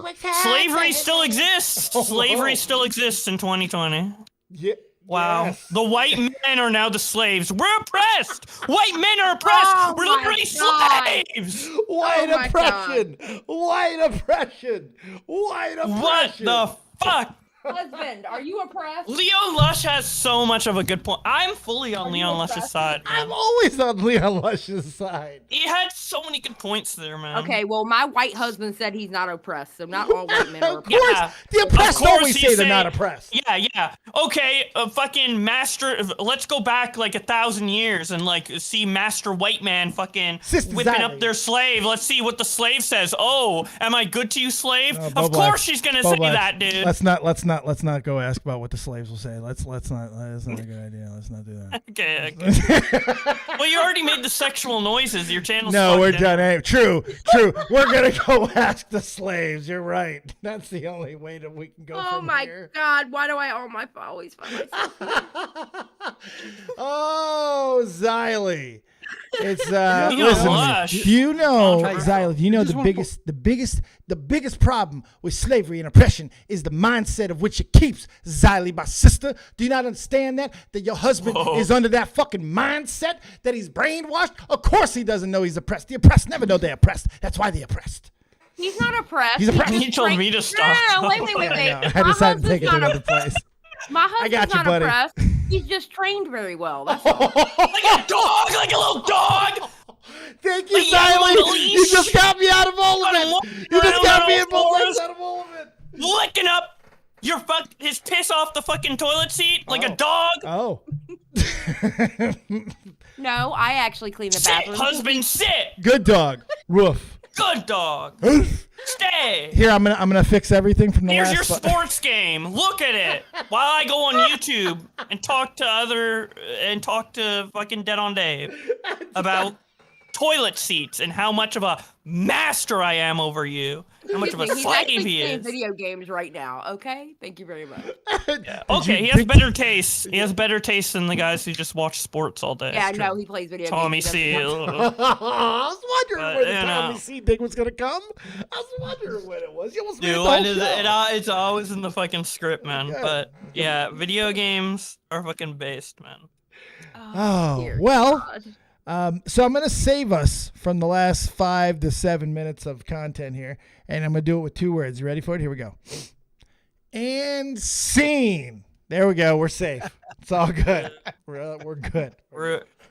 slavery still exists. Slavery still exists in 2020. Yeah. Wow. Yes. The white men are now the slaves. We're oppressed. White men are oppressed. Oh We're my literally God. slaves. White Oh my oppression. White oppression. White oppression. What the fuck? Husband, are you oppressed? Leon Lush has so much of a good point. I'm fully on Leon Lush's side. Man. I'm always on Leon Lush's side. He had so many good points there, man. Okay, well, my white husband said he's not oppressed, so not all white men are Of course, oppressed. the oppressed always say they're not oppressed. Yeah. Okay, fucking master. Let's go back like 1,000 years and like see master white man fucking whipping up their slave. Let's see what the slave says. Oh, am I good to you, slave? Of course she's gonna say that, dude. Let's not go ask about what the slaves will say. Let's not. That's not a good idea. Let's not do that. Okay. Well, you already made the sexual noises. Your channel's No, we're fucked done. anyway. Hey, true. We're gonna go ask the slaves. You're right. That's the only way that we can go. Oh my God! Why do I always find myself? Oh, Xylee. It's Leon Lush. listen. Do you know, Xylee? Do you know the biggest problem with slavery and oppression is the mindset of which it keeps, Xylee, my sister? Do you not understand that your husband is under that fucking mindset, that he's brainwashed? Of course he doesn't know he's oppressed. The oppressed never know they're oppressed. That's why they're oppressed. He's not oppressed. He's oppressed. He told me to stop. No, wait. I decided to take it to another place. My husband's got you, not buddy. oppressed. He's just trained very well. That's all. Like a dog, like a little dog. Thank you, Like, yeah, on the Xylee. leash. You just got me out of all of it. You just got me out of all of it. Licking up his piss off the fucking toilet seat like a dog. Oh. No, I actually clean the Sit, bathroom. husband, sit. Good dog. Roof. Good dog. Stay. Here, I'm gonna fix everything from the Here's last. your sports game. Look at it while I go on YouTube and talk to fucking Dead on Dave about toilet seats and how much of a master I am over you. How much of a He's slave actually he playing is. video games right now. Okay, thank you very much. Yeah. Okay, he has better taste. He has better taste than the guys who just watch sports all day. Yeah, no, he plays video Tommy games. C. I was wondering where the Tommy know. C thing was gonna come. I was wondering when it was. You almost made Dude, the whole show. it's always in the fucking script, man. But yeah, video games are fucking based, man. Oh, well. So I'm going to save us from the last 5 to 7 minutes of content here, and I'm going to do it with 2 words. You ready for it? Here we go. And scene. There we go. We're safe. It's all good. We're good.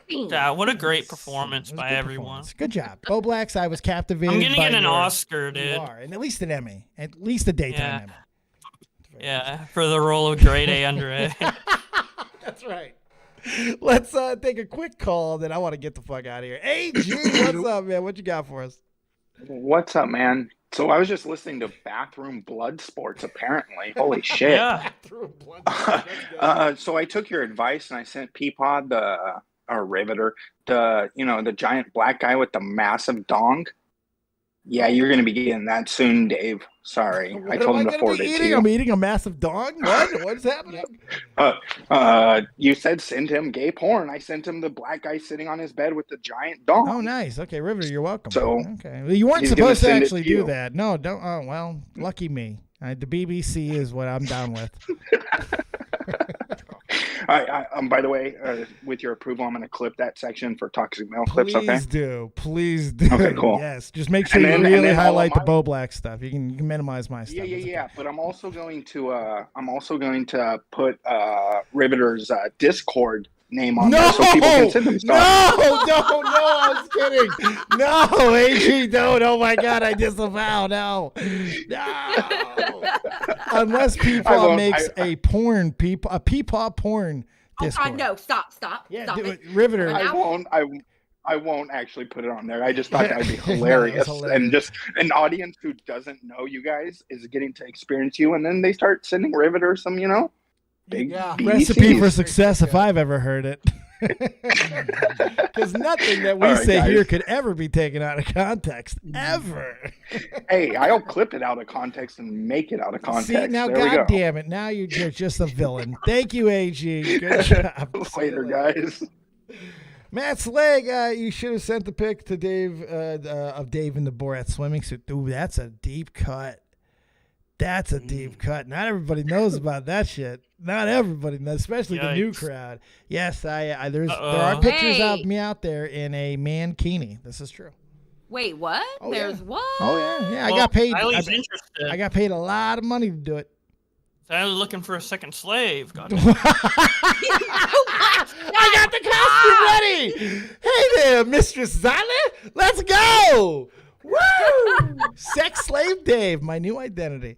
Yeah, what a great performance by everyone. Good job. Bo Blacks, I was captivated. I'm gonna by get an your- Oscar, dude. You are, and at least an Emmy. At least a daytime Emmy. Yeah, for the role of grade A under A. That's right. Let's take a quick call, then I want to get the fuck out of here. AG, what's up, man? What you got for us? What's up, man? So I was just listening to Bathroom Blood Sports, apparently. Holy shit. Yeah. So I took your advice and I sent PeePaw, our Riveter, the giant black guy with the massive dong. Yeah, you're going to be getting that soon, Dave. Sorry. I told him to forward it to you. I'm eating a massive dong? What? What's happening? You said send him gay porn. I sent him the black guy sitting on his bed with the giant dong. Oh, nice. Okay, Riveter, you're welcome. So, okay. Well, you weren't he's supposed to gonna send it actually to do you. that. No, don't. Oh, well, lucky me. The BBC is what I'm down with. By the way, with your approval, I'm going to clip that section for toxic male clips. Okay. Please do. Okay, cool. Yes, just make sure And then- you and really then all of highlight the my- Bo Black stuff. You can minimize my stuff. Yeah. But I'm also going to put Riveter's Discord name on there so people can send them stuff. No, I was kidding. No, AG, don't. Oh my God, I disavow. No. Unless PeePaw makes a PeePaw porn Discord. Oh God, no! Stop! Yeah, stop do it. Riveter. I won't actually put it on there. I just thought that would be hilarious. And just an audience who doesn't know you guys is getting to experience you, and then they start sending Riveter some, big Recipe BDCs. for success if I've ever heard it. Because nothing that we All right, say guys. here could ever be taken out of context. Ever. Hey, I'll clip it out of context and make it out of context. See, now, there we go. God damn it. Now you're just a villain. Thank you, AG. Good job. Later, guys. Matt Slag, you should have sent the pic to Dave of Dave in the Borat swimming suit. Ooh, that's a deep cut. That's a deep cut. Not everybody knows about that shit. Not everybody knows, especially the new crowd. Yes, there are pictures of me out there in a mankini. This is true. Wait, what? There's what? Oh yeah. I Well, got paid. Riley's interested. I got paid a lot of money to do it. I was looking for a second slave. God. I got the costume ready. Hey there, Mistress Ziley. Let's go. Woo! Sex Slave Dave, my new identity.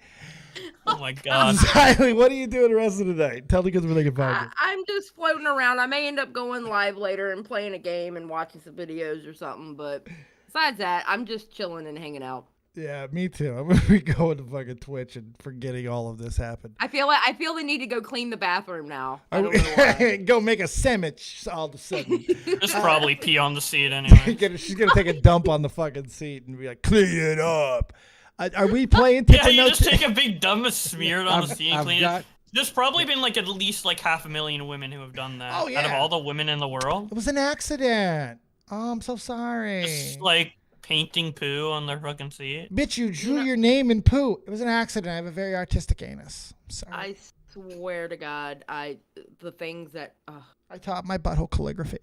Oh my God. Ziley, what are you doing the rest of the night? Tell the kids where they can find you. I'm just floating around. I may end up going live later and playing a game and watching some videos or something, but besides that, I'm just chilling and hanging out. Yeah, me too. I'm gonna be going to fucking Twitch and forgetting all of this happened. I feel the need to go clean the bathroom now. I don't know why. Go make a sandwich all of a sudden. Just probably pee on the seat anyway. She's gonna take a dump on the fucking seat and be like, "Clean it up." Are we playing? Tip Yeah, and you no just tip? take a big dump and smear it on the seat and I've clean got- it. There's probably been like at least like 500,000 women who have done that. Oh, Out of yeah. all the women in the world. It was an accident. Oh, I'm so sorry. Just like painting poo on their fucking seat. Bitch, you drew your name in poo. It was an accident. I have a very artistic anus. I'm sorry. I swear to God, the things that. I taught my butthole calligraphy.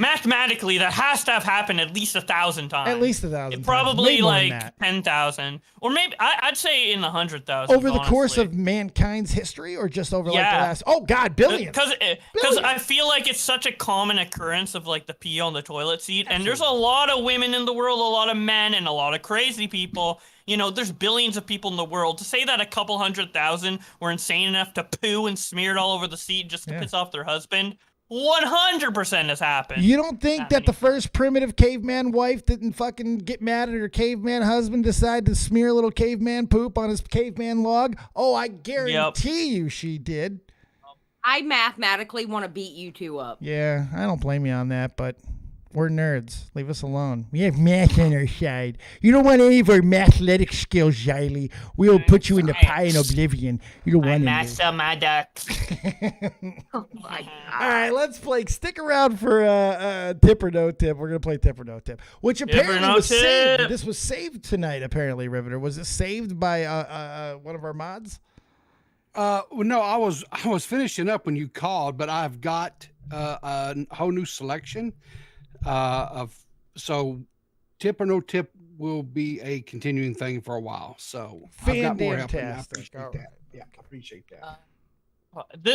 Mathematically, that has to have happened at least 1,000 times. At least 1,000 Probably times. Way more than like that. 10,000, or maybe I'd say in the 100,000. Over the course of mankind's history, or just over like the last? Oh God, billions. Because I feel like it's such a common occurrence of like the pee on the toilet seat, and there's a lot of women in the world, a lot of men, and a lot of crazy people. You know, there's billions of people in the world. To say that a couple 100,000 were insane enough to poo and smear it all over the seat just to piss off their husband, 100% has happened. You don't think that the first primitive caveman wife didn't fucking get mad at her caveman husband, decide to smear a little caveman poop on his caveman log? Oh, I guarantee you she did. I mathematically want to beat you two up. Yeah, I don't blame you on that, but we're nerds. Leave us alone. We have math on our side. You don't want any of our mathletic skills, Xylee. We'll put you in the pie in oblivion. You don't want any. My ducks. Oh my God. All right, let's play. Stick around for tip or no tip. We're gonna play tip or no tip, which apparently no was saved. tip. This was saved tonight. Apparently, Riveter, was it saved by one of our mods? Well, no, I was finishing up when you called, but I've got a whole new selection so tip or no tip will be a continuing thing for a while. So I've got more help. And I appreciate that. Yeah, I appreciate that.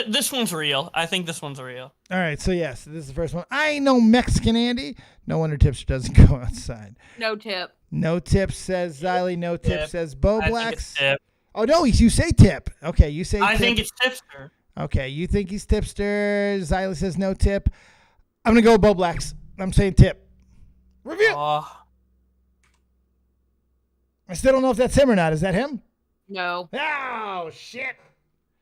This one's real. I think this one's real. All right, so yes, this is the first one. I ain't no Mexican Andy. No wonder Tips doesn't go outside. No tip. No tip says Xylee. No tip says Bo I think Blacks. it's tip. Oh no, you say tip. Okay, you say. I tip. think it's tipster. Okay, you think he's tipster. Xylee says no tip. I'm gonna go Bo Blacks. I'm saying tip. Review. I still don't know if that's him or not. Is that him? No. Oh shit.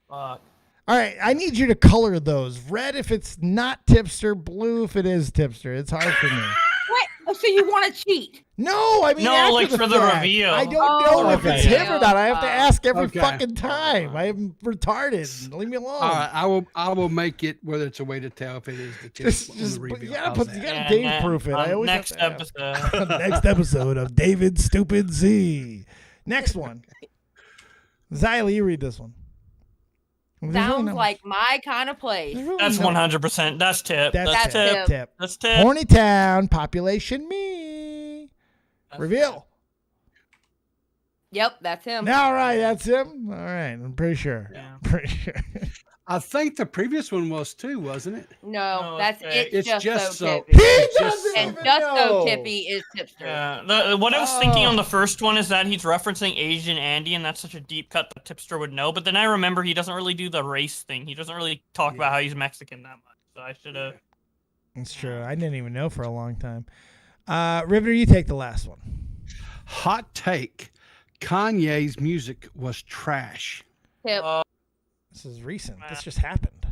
Fuck. All right, I need you to color those. Red if it's not tipster, blue if it is tipster. It's hard for me. What? Oh, so you want to cheat? No, I mean No, after like the for the fact. reveal. I don't know if it's him or not. I have to ask every Okay. fucking time. I'm retarded. Leave me alone. All right, I will make it whether it's a way to tell if it is the tip on the reveal. You How's gotta that? Dave proof it. I always have Next to have- episode. Next episode of David Stupid Z. Next one. Xylee, you read this one. There's really Sounds not like my kind of place. much. That's No. 100%. That's tip. That's tip. tip. That's tip. Horny Town, population me. Reveal. Yep, that's him. All right, that's him. All right, I'm pretty sure. Yeah. Pretty sure. I think the previous one was too, wasn't it? No, that's okay. it's just so He tippy. doesn't And even just know. so tippy is tipster. Yeah. What I was thinking on the first one is that he's referencing Asian Andy, and that's such a deep cut that tipster would know. But then I remember he doesn't really do the race thing. He doesn't really talk about how he's Mexican that much. So I should have. It's true. I didn't even know for a long time. Riveter, you take the last one. Hot take: Kanye's music was trash. Tip. This is recent. This just happened.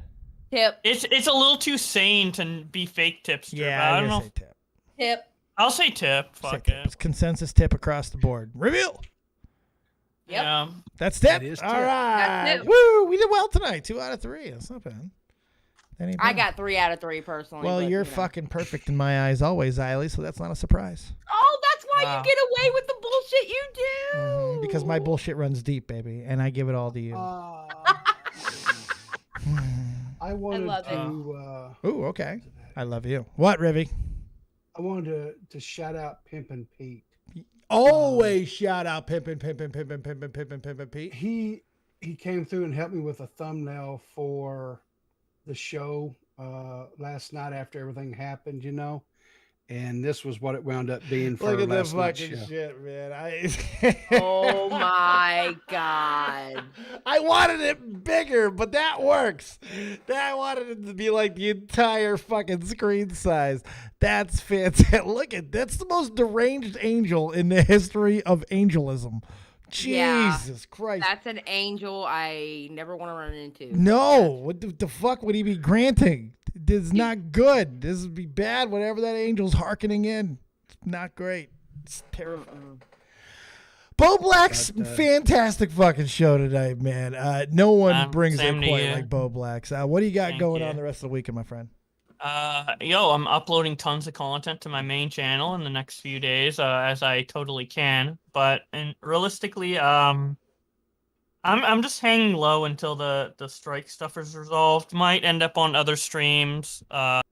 Tip. It's a little too sane to be fake tipster. Yeah, but I I'm don't gonna know. say tip. Tip. I'll say tip. Say Fuck tip. it. It's consensus tip across the board. Reveal. Yep. Yeah. That's tip. That is All tip. right. That's tip. Woo! We did well tonight. 2 out of 3. That's not bad. That ain't I bad. got 3 out of 3 personally. Well, but, you're you know. fucking perfect in my eyes always, Xylee, so that's not a surprise. Oh, that's why Wow. you get away with the bullshit you do. Because my bullshit runs deep, baby, and I give it all to you. I wanted love it. to. Ooh, okay. I love you. What, Rivy? I wanted to shout out Pimp and Pete. Always shout out Pimpin' Pete. He came through and helped me with a thumbnail for the show last night after everything happened, you know. And this was what it wound up being for Look at last the night's fucking show. shit, man. Oh my God. I wanted it bigger, but that works. I wanted it to be like the entire fucking screen size. That's fantastic. Look at that's the most deranged angel in the history of angelism. Jesus Christ. That's an angel I never want to run into. No, what the fuck would he be granting? This is not good. This would be bad. Whatever that angel's hearkening in, it's not great. It's terrifying. Bo Black's fantastic fucking show tonight, man. No one brings it quite like Bo Black's. What do you got going on the rest of the weekend, my friend? I'm uploading tons of content to my main channel in the next few days, as I totally can. But realistically, I'm just hanging low until the strike stuff is resolved. Might end up on other streams. But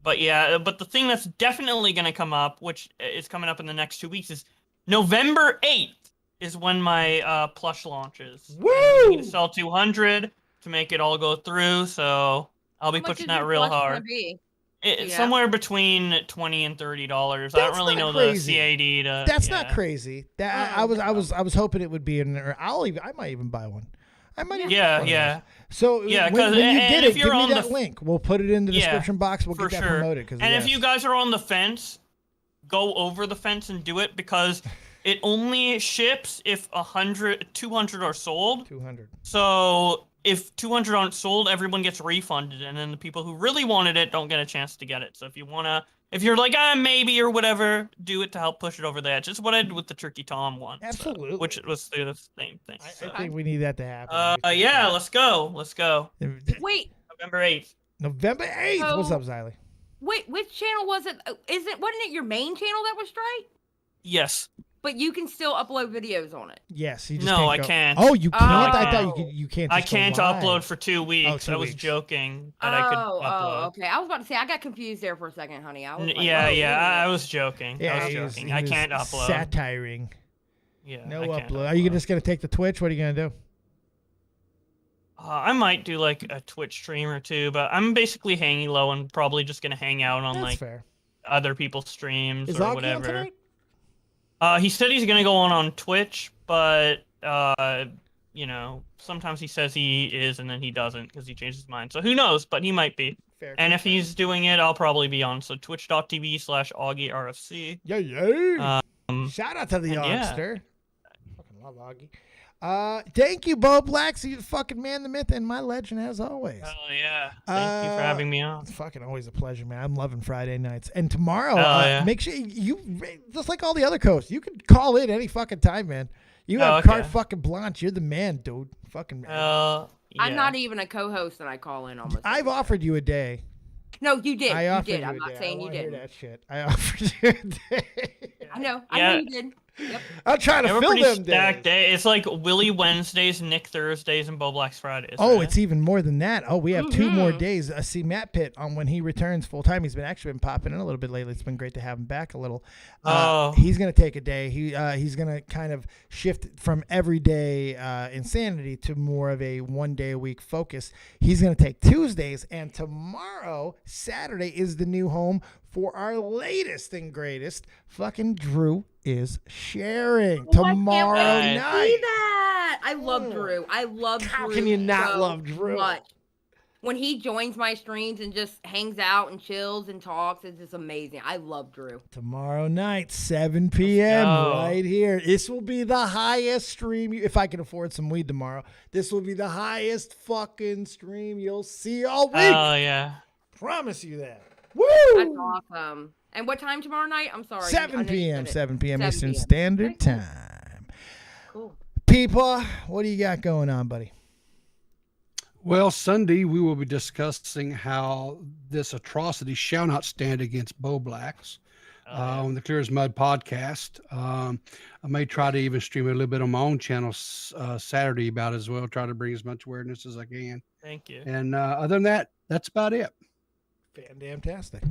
the thing that's definitely gonna come up, which is coming up in the next 2 weeks, is November 8th is when my plush launches. Woo! I need to sell 200 to make it all go through, so I'll be pushing that real hard. It's somewhere between $20 and $30. I don't really know the CAD to. That's not crazy. I was hoping it would be in there. I might even buy one. I might. Even buy one. So when you get it, give me that link. We'll put it in the description box. We'll get that promoted. If you guys are on the fence, go over the fence and do it, because it only ships if 200 are sold. 200. So if 200 aren't sold, everyone gets refunded, and then the people who really wanted it don't get a chance to get it. So if you're like, maybe or whatever, do it to help push it over the edge. It's what I did with the Turkey Tom one. Absolutely. Which was the same thing. I think we need that to happen. Let's go. Wait. November 8th. November 8th. What's up, Xylee? Wait, which channel was it? Wasn't it your main channel that was strike? Yes. But you can still upload videos on it. Yes. You just I can't. Oh, you can't? I thought you can't. I can't upload for 2 weeks. Oh, 2 I was weeks. joking that I could upload. Okay. I was about to say, I got confused there for a second, honey. I was like, I was joking. Yeah, I can't upload. Satiring. Yeah. No upload. Are you just going to take the Twitch? What are you going to do? I might do like a Twitch stream or two, but I'm basically hanging low and probably just going to hang out on fair. Other people's streams Is or Augie whatever. on tonight? He said he's going to go on Twitch, but sometimes he says he is and then he doesn't because he changes his mind. So who knows, but he might be. Fair. And if he's doing it, I'll probably be on. So twitch.tv/AugieRFC. Yeah. Shout out to the youngster. Fucking love Augie. Thank you, Bo Blacks. You fucking man, the myth, and my legend as always. Hell yeah. Thank you for having me on. It's fucking always a pleasure, man. I'm loving Friday nights. And tomorrow, make sure you, just like all the other coasts, you can call in any fucking time, man. You have carte fucking blanche. You're the man, dude. Fucking man. I'm not even a co-host and I call in almost. I've offered you a day. No, you did. I offered you did. you I'm a not day. saying you didn't. That shit. I offered you a day. I know you did. Yep. I'm trying to fill them stacked day. It's like Willie Wednesdays, Nick Thursdays, and Bo Black's Fridays. Oh, right? it's even more than that. Oh, we have 2 more days. See MattPitt on when he returns full time. He's been popping in a little bit lately. It's been great to have him back a little. He's gonna take a day. He's gonna kind of shift from everyday insanity to more of a 1 day a week focus. He's gonna take Tuesdays, and tomorrow, Saturday, is the new home for our latest and greatest. Fucking Drew is sharing tomorrow night. See that? I love Drew. I love Drew. How can you not love Drew? Much. When he joins my streams and just hangs out and chills and talks, it's just amazing. I love Drew. Tomorrow night, 7 p.m. right here. This will be the highest stream. If I can afford some weed tomorrow, this will be the highest fucking stream you'll see all week. Oh, yeah. Promise you that. Woo! That's awesome. And what time tomorrow night? I'm sorry. 7 p.m. 7 p.m. 7 Eastern p.m. Standard Time. Cool. PeePaw, what do you got going on, buddy? Well, Sunday we will be discussing how this atrocity shall not stand against Bo Blacks on the Clear as Mud podcast. I may try to even stream a little bit on my own channel Saturday about it as well. Try to bring as much awareness as I can. Thank you. And other than that, that's about it. Fantastic.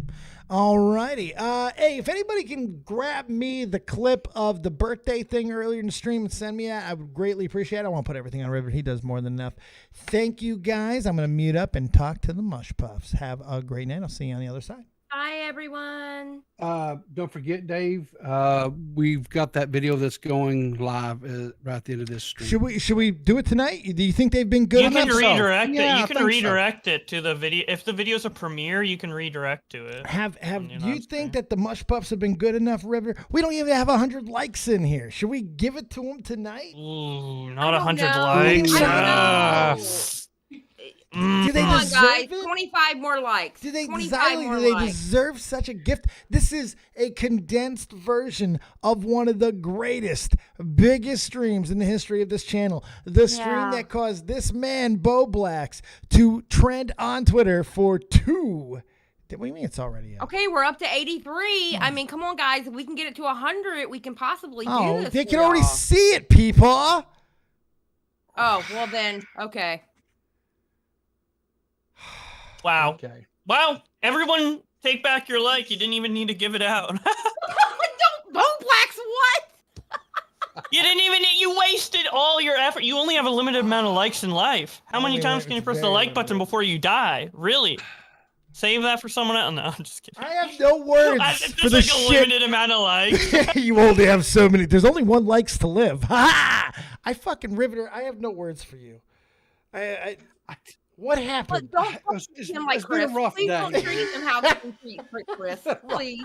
All righty. Hey, if anybody can grab me the clip of the birthday thing earlier in the stream and send me that, I would greatly appreciate it. I won't put everything on River. He does more than enough. Thank you, guys. I'm going to mute up and talk to the Mush Puffs. Have a great night. I'll see you on the other side. Bye, everyone. Don't forget, Dave, we've got that video that's going live right at the end of this stream. Should we do it tonight? Do you think they've been good You enough? can redirect it. Yeah, You I can think redirect it to the video. If the video's a premiere, you can redirect to it. Have you think that the Mush Puffs have been good enough, River? We don't even have 100 likes in here. Should we give it to them tonight? Ooh, not 100 know. likes. I don't know. Do they Come on, deserve guys. it? 25 more likes. Do they 25 more do they likes. deserve such a gift? This is a condensed version of one of the greatest, biggest streams in the history of this channel. The stream that caused this man, Bo Blacks, to trend on Twitter for 2. What do you mean it's already up? Okay, we're up to 83. I mean, come on, guys. If we can get it to 100, we can possibly do this. They for can already y'all. see it, people. Oh, well then, okay. Wow. Okay. Wow. Everyone take back your like. You didn't even need to give it out. Don't Bo Blacks what? You didn't even, you wasted all your effort. You only have a limited amount of likes in life. How many times can you press the like button before you die? Really? Save that for someone else? No, I'm just kidding. I have no words for the like shit. a limited amount of likes. You only have so many. There's only 1 likes to live. Ha! I fucking Riveter. I have no words for you. What happened? But don't treat him like it's been a Chris. rough Please day. don't treat him how you treat Chris. Please.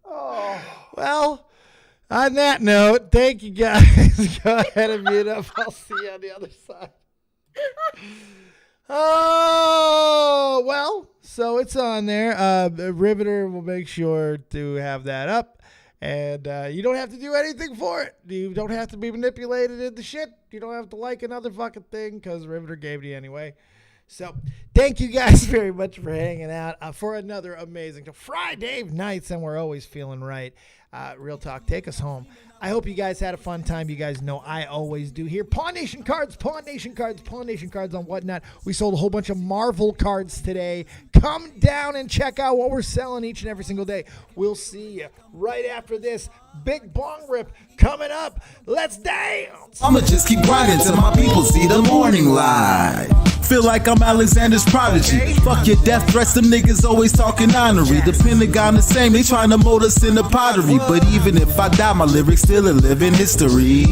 Oh. Well, on that note, thank you guys. Go ahead and mute up. I'll see you on the other side. Oh, well, so it's on there. Riveter will make sure to have that up. And you don't have to do anything for it. You don't have to be manipulated into shit. You don't have to like another fucking thing because Riveter gave it to you anyway. So thank you guys very much for hanging out for another amazing Friday nights, and we're always feeling right. Real Talk, take us home. I hope you guys had a fun time. You guys know I always do here. Pawn Nation cards on Whatnot. We sold a whole bunch of Marvel cards today. Come down and check out what we're selling each and every single day. We'll see you right after this big bong rip coming up. Let's dance. I'ma just keep grinding till my people see the morning light. Feel like I'm Alexander's prodigy. Fuck your death threats, them niggas always talking honorary. The Pentagon the same, they trying to mold us in the pottery. But even if I die, my lyrics still a living history.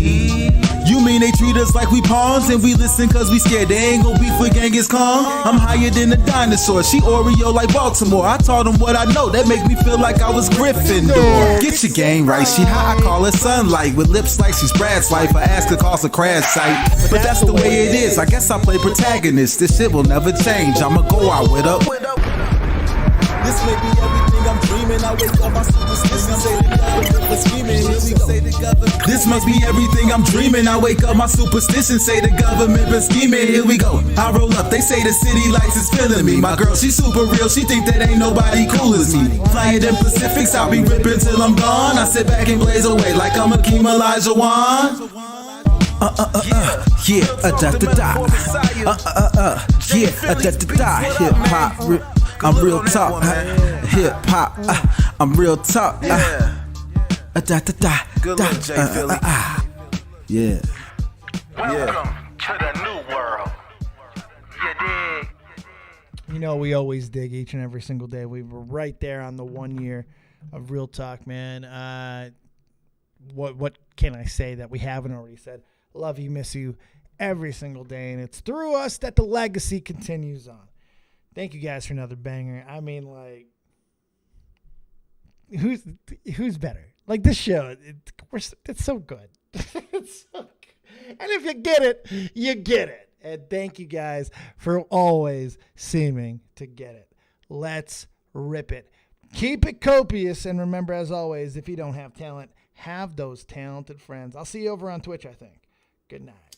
You mean they treat us like we pawns and we listen cause we scared they ain't gon' beef with Genghis Khan? I'm higher than a dinosaur, she Oreo like Baltimore. I taught them what I know, that make me feel like I was Gryffindor. Get your game right, she high, I call her sunlight. With lips like she's Brad's wife, I ask her cost a crash site. But that's the way it is, I guess I play protagonist. This shit will never change, I'ma go out with up. This may be everything I'm dreaming. I wake up, my superstition say the government was scheming. Here we go. This must be everything I'm dreaming. I wake up, my superstition say the government been scheming. Here we go. I roll up, they say the city lights is feeling me. My girl, she super real, she think that ain't nobody cool as me. Flying them Pacifics, I'll be ripping till I'm gone. I sit back and blaze away like I'm Akeem Olajuwon. Yeah, da-da-da. Yeah, da-da-da. Hip-hop, I'm real talk. Hip-hop, I'm real talk. Da-da-da. Good little J Philly. Yeah. Welcome to the new world. You dig? You know, we always dig each and every single day. We were right there on the 1 year of Real Talk, man. What can I say that we haven't already said? Love you, miss you every single day, and it's through us that the legacy continues on. Thank you guys for another banger. I mean, like, who's better? Like, this show, it's so good. It's so good. And if you get it, you get it. And thank you guys for always seeming to get it. Let's rip it. Keep it copious, and remember, as always, if you don't have talent, have those talented friends. I'll see you over on Twitch, I think. Good night.